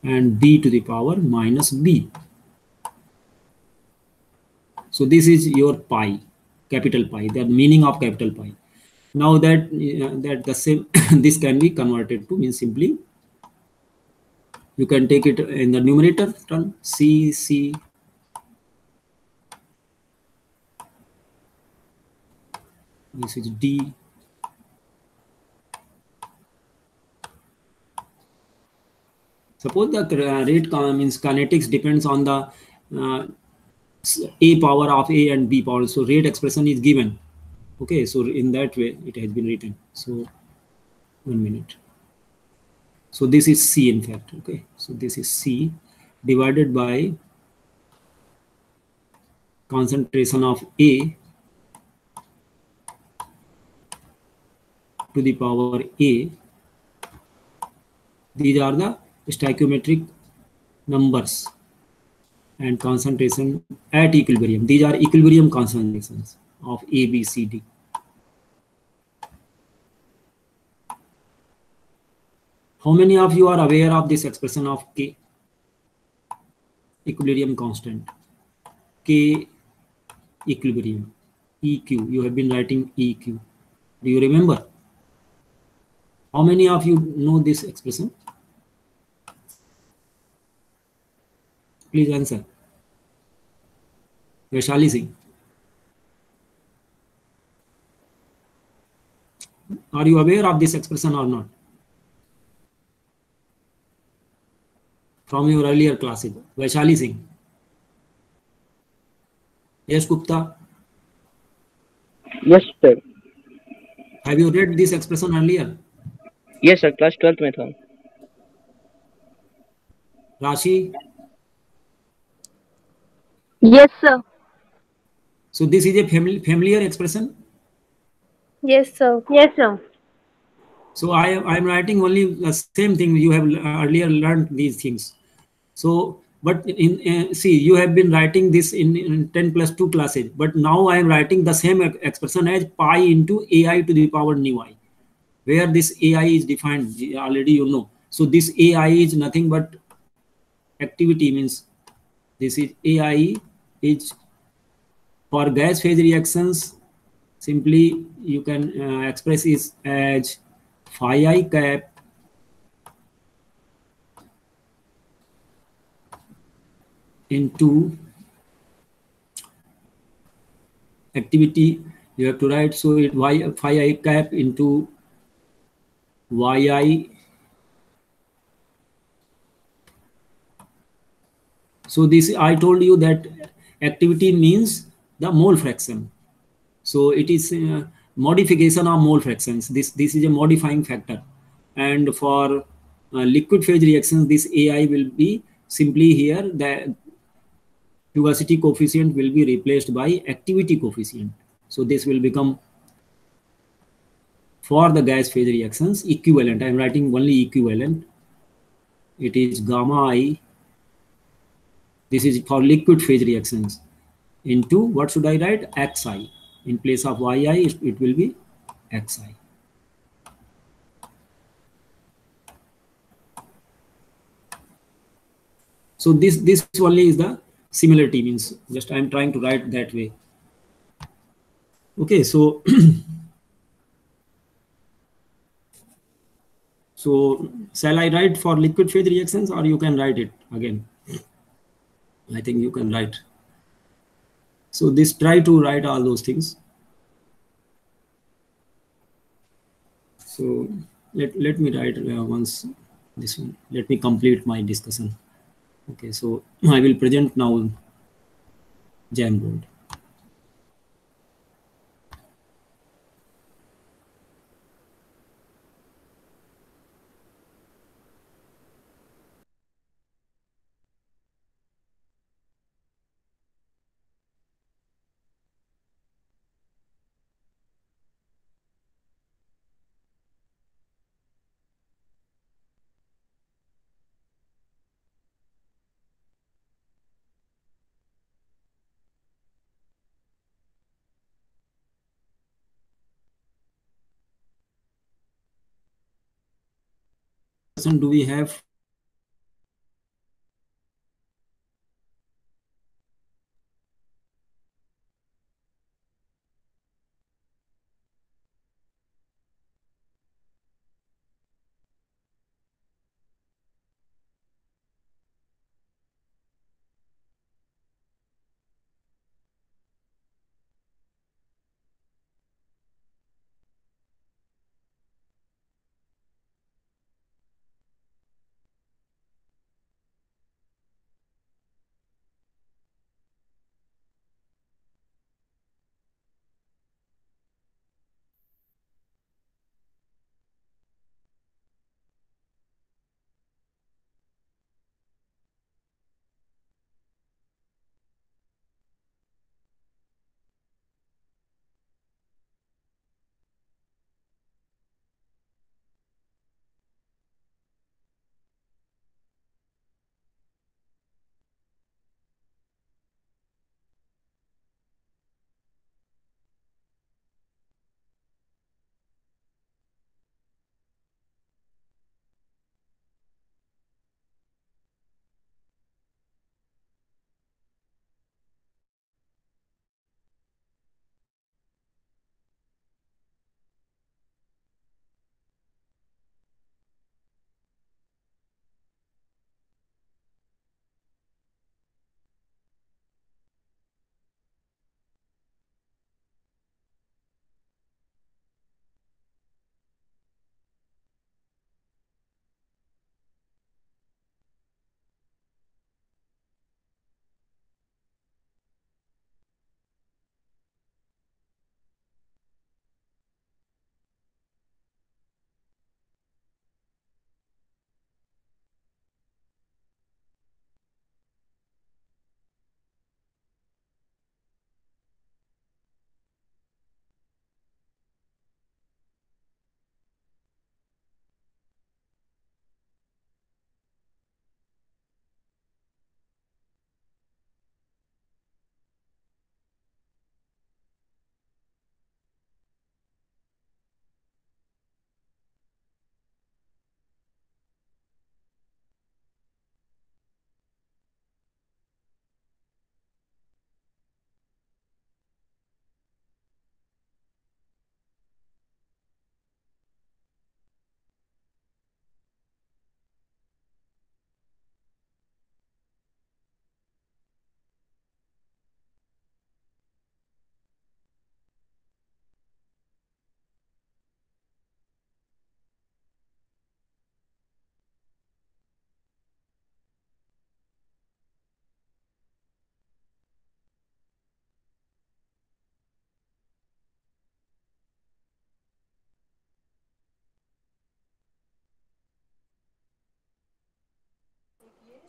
and D to the power minus B. So this is your pi, capital pi, the meaning of capital pi. Now that the same this can be converted to, means simply you can take it in the numerator term, C. This is D Suppose the rate means kinetics depends on the a power of a and b power. So rate expression is given. Okay, so in that way it has been written. So 1 minute. So this is c in fact. Okay, so this is c divided by concentration of a to the power a. These are the stoichiometric numbers and concentration at equilibrium. These are equilibrium concentrations of A, B, C, D. How many of you are aware of this expression of K? Equilibrium constant. K equilibrium. EQ. You have been writing EQ. Do you remember? How many of you know this expression? Please answer. Vaishali Singh. Are you aware of this expression or not? From your earlier classes. Vaishali Singh. Yes, Gupta. Yes, sir. Have you read this expression earlier? Yes, sir. Class 12th में था. Rashi? Yes, sir. So this is a familiar expression. Yes, sir. Yes, sir. So I am writing only the same thing you have earlier learned these things. So but in see, you have been writing this in 10 plus 2 classes, but now I am writing the same expression as pi into ai to the power nu I, where this ai is defined already, you know. So this ai is nothing but activity, means this is ai is for gas phase reactions. Simply you can express it as phi I cap into activity. You have to write, so it y phi I cap into yi. So this, I told you that activity means the mole fraction. So it is modification of mole fractions. This is a modifying factor. And for liquid phase reactions, this ai will be simply here, the fugacity coefficient will be replaced by activity coefficient. So this will become, for the gas phase reactions, equivalent. I am writing only equivalent. It is gamma I. This is for liquid phase reactions into, what should I write? Xi. In place of yi, it will be xi. So this only is the similarity, means just I am trying to write that way. Okay, so so shall I write for liquid phase reactions, or you can write it again? I think you can write. So this, try to write all those things. So let me write once this one. Let me complete my discussion. Okay, so I will present now Jamboard. Do we have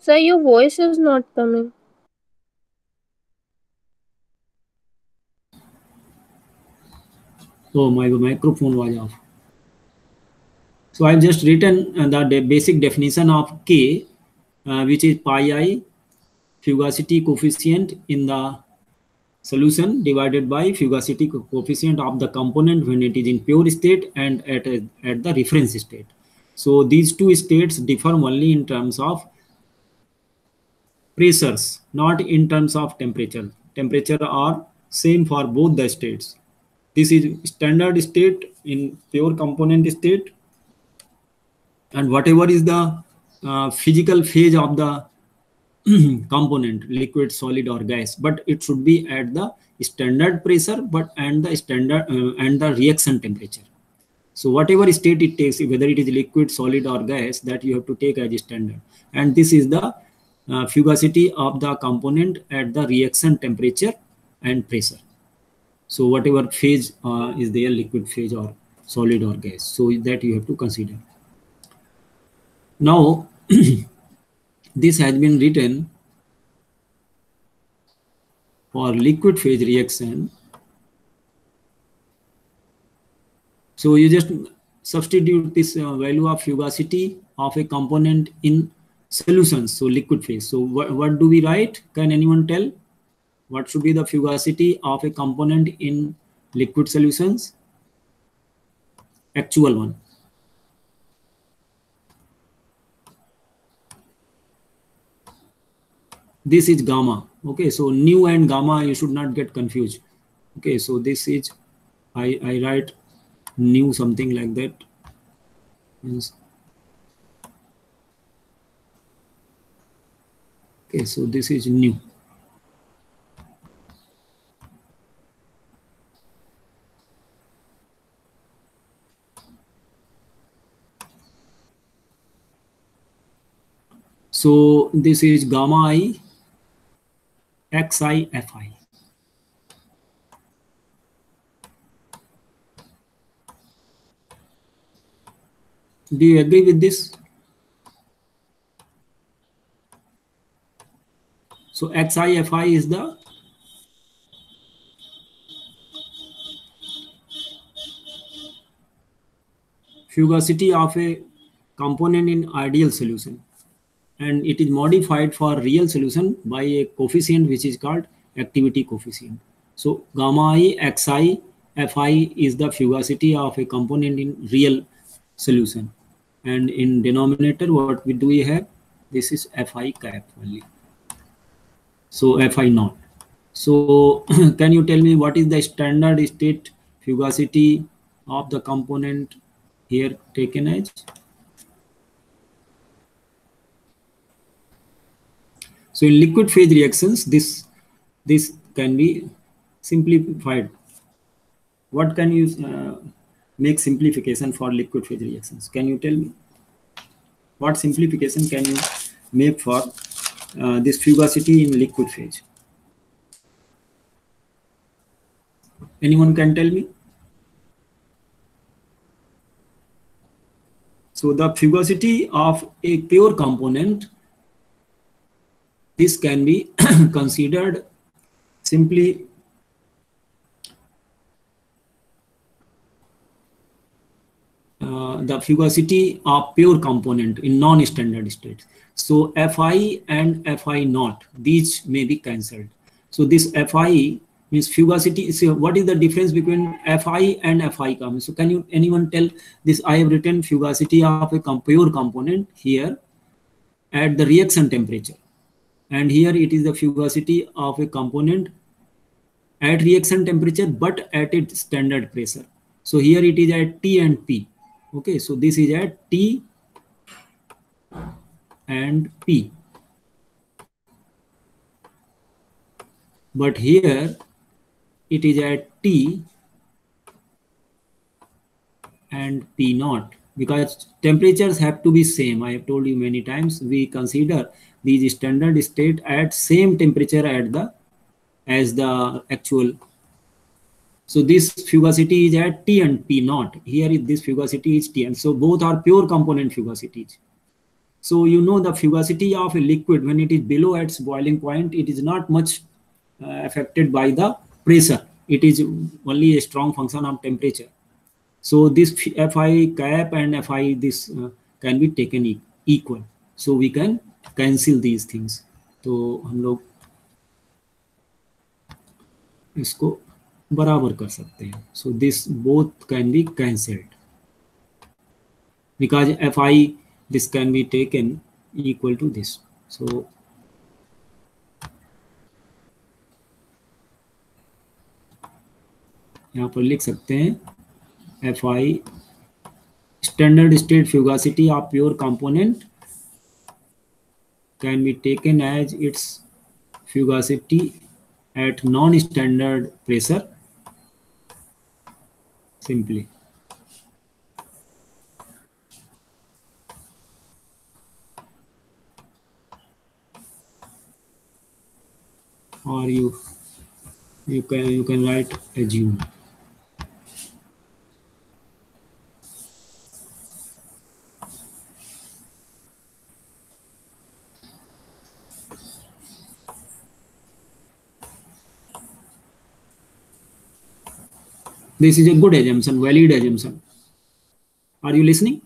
Sir, your voice is not coming. Oh, my microphone was off. So I've just written the basic definition of K, which is pi I fugacity coefficient in the solution divided by fugacity coefficient of the component when it is in pure state and at the reference state. So these two states differ only in terms of pressures, not in terms of temperature. Temperature are same for both the states. This is standard state in pure component state, and whatever is the physical phase of the component, liquid, solid, or gas, but it should be at the standard pressure, but and the standard and the reaction temperature. So whatever state it takes, whether it is liquid, solid, or gas, that you have to take as standard. And this is the fugacity of the component at the reaction temperature and pressure. So whatever phase is there, liquid phase or solid or gas, so that you have to consider. Now, this has been written for liquid phase reaction. So you just substitute this value of fugacity of a component in solutions, so liquid phase. So what do we write? Can anyone tell? What should be the fugacity of a component in liquid solutions? Actual one. This is gamma. Okay, so nu and gamma, you should not get confused. Okay, so this is, I write nu something like that. Yes. Okay, so this is nu. So this is gamma I xi fi. Do you agree with this? So xi fi is the fugacity of a component in ideal solution, and it is modified for real solution by a coefficient which is called activity coefficient. So gamma I xi fi is the fugacity of a component in real solution, and in denominator what do we have? This is fi cap only. So fi naught. So can you tell me what is the standard state fugacity of the component here taken as? So in liquid phase reactions, this can be simplified. What can you make simplification for liquid phase reactions? Can you tell me? What simplification can you make for this fugacity in liquid phase? Anyone can tell me? So the fugacity of a pure component, this can be considered simply the fugacity of pure component in non-standard states. So fi and fi naught, these may be cancelled. So this fi means fugacity. So what is the difference between fi and fi comma? So can you anyone tell this? I have written fugacity of a pure component here at the reaction temperature, and here it is the fugacity of a component at reaction temperature but at its standard pressure. So here it is at T and P. Okay, so this is at T and P, but here it is at T and P naught, because temperatures have to be same. I have told you many times, we consider these standard state at same temperature at the as the actual. So this fugacity is at T and P naught. Here is this fugacity is T, and so both are pure component fugacities. So you know the fugacity of a liquid when it is below its boiling point, it is not much affected by the pressure. It is only a strong function of temperature. So this Fi cap and Fi this can be taken equal. So we can cancel these things. तो हम लोग इसको बराबर कर सकते हैं. So this both can be cancelled because Fi this can be taken equal to this. So यहाँ पर लिख सकते हैं Fi standard state fugacity of pure component can be taken as its fugacity at non-standard pressure simply. Or you can write assume. This is a good assumption, valid assumption. Are you listening?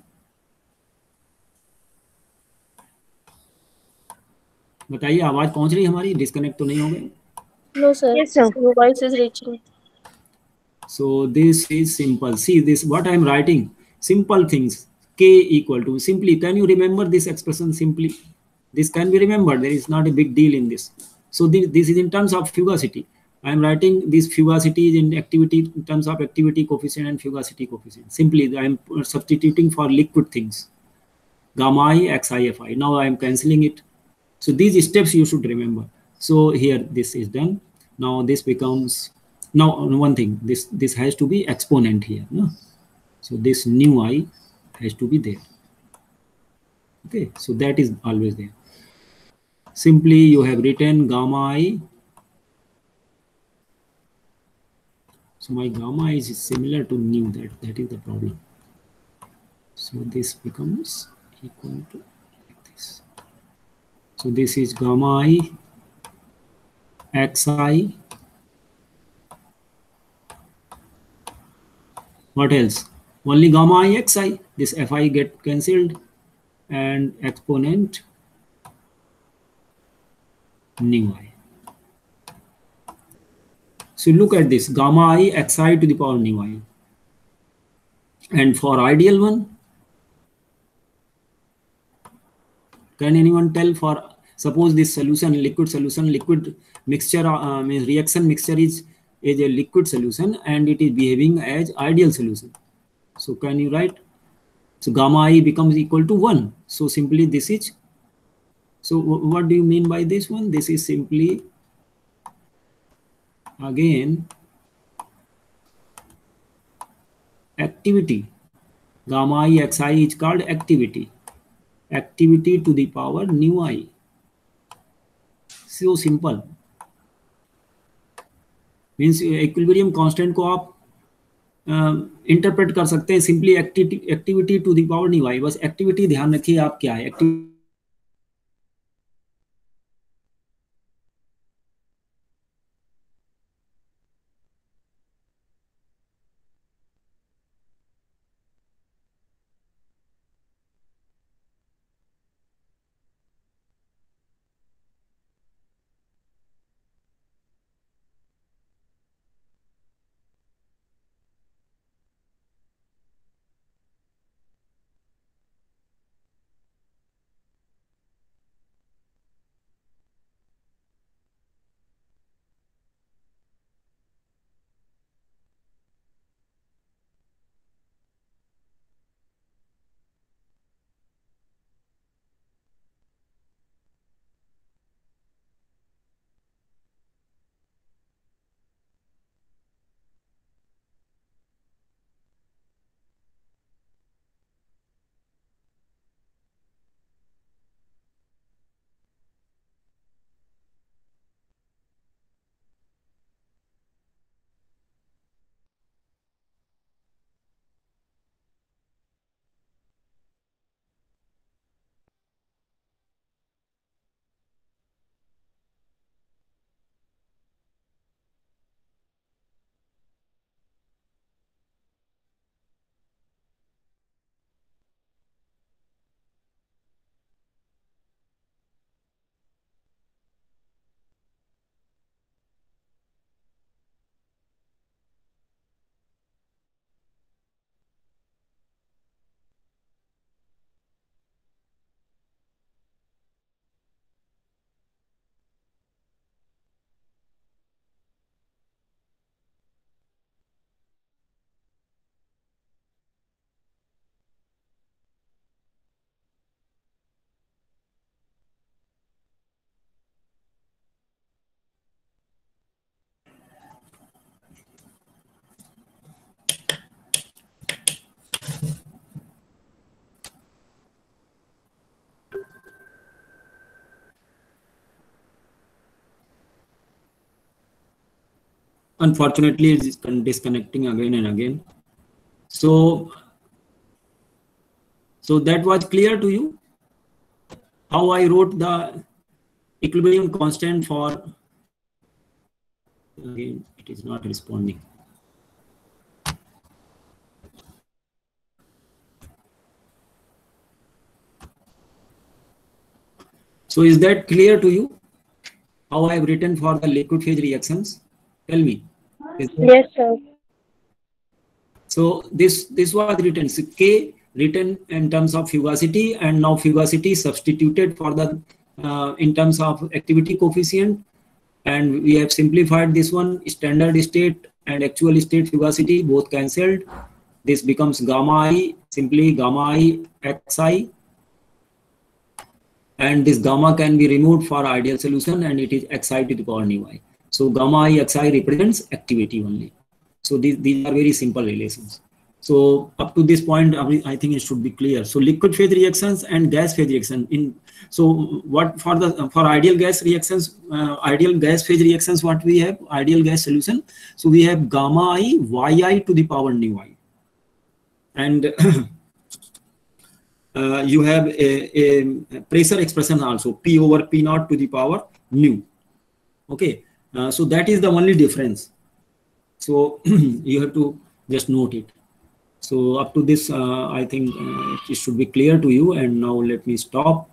बताइए आवाज पहुंच रही है हमारी, disconnect तो नहीं हो गए? No, sir. Yes, sir. Your voice is reaching. So this is simple. See this, what I am writing, simple things. K equal to, simply, can you remember this expression simply? This can be remembered. There is not a big deal in this. So this is in terms of fugacity. I am writing this fugacity is in activity in terms of activity coefficient and fugacity coefficient. Simply I am substituting for liquid things. Gamma I, Xi, Fi. Now I am cancelling it. So these steps you should remember. So here this is done. Now this becomes, now one thing, this has to be exponent here. No? So this nu I has to be there. Okay, so that is always there. Simply you have written gamma I. So my gamma is similar to nu, that is the problem. So this becomes equal to like this. So this is gamma I Xi. What else? Only gamma I Xi. This Fi get cancelled and exponent nu I. So look at this, gamma I Xi to the power nu I. And for ideal one, can anyone tell, for suppose this solution, liquid mixture means reaction mixture is a liquid solution and it is behaving as ideal solution. So can you write? So gamma I becomes equal to 1. So simply this is, so what do you mean by this one? This is simply, again, activity. Gamma I Xi is called activity. Activity to the power nu I. So simple. Means equilibrium constant को आप interpret कर सकते हैं simply activity to the power nu I. बस activity ध्यान रखिए आप क्या है. Activity unfortunately it's disconnecting again and again. So that was clear to you how I wrote the equilibrium constant for, again it is not responding. So is that clear to you how I have written for the liquid phase reactions? Tell me. Yes, sir. So this was written, so K written in terms of fugacity, and now fugacity substituted for the in terms of activity coefficient, and we have simplified this one. Standard state and actual state fugacity both cancelled. This becomes gamma I, simply gamma I xi, and this gamma can be removed for ideal solution, and it is xi to the power nu I. So gamma I xi represents activity only. So these are very simple relations. So up to this point, I think it should be clear. So liquid phase reactions and gas phase reaction. So what for ideal gas reactions, ideal gas phase reactions, what we have, ideal gas solution. So we have gamma I yi to the power nu I, and you have a pressure expression also, P over P naught to the power nu. Okay, so that is the only difference. So you have to just note it. So up to this, I think it should be clear to you. And now let me stop.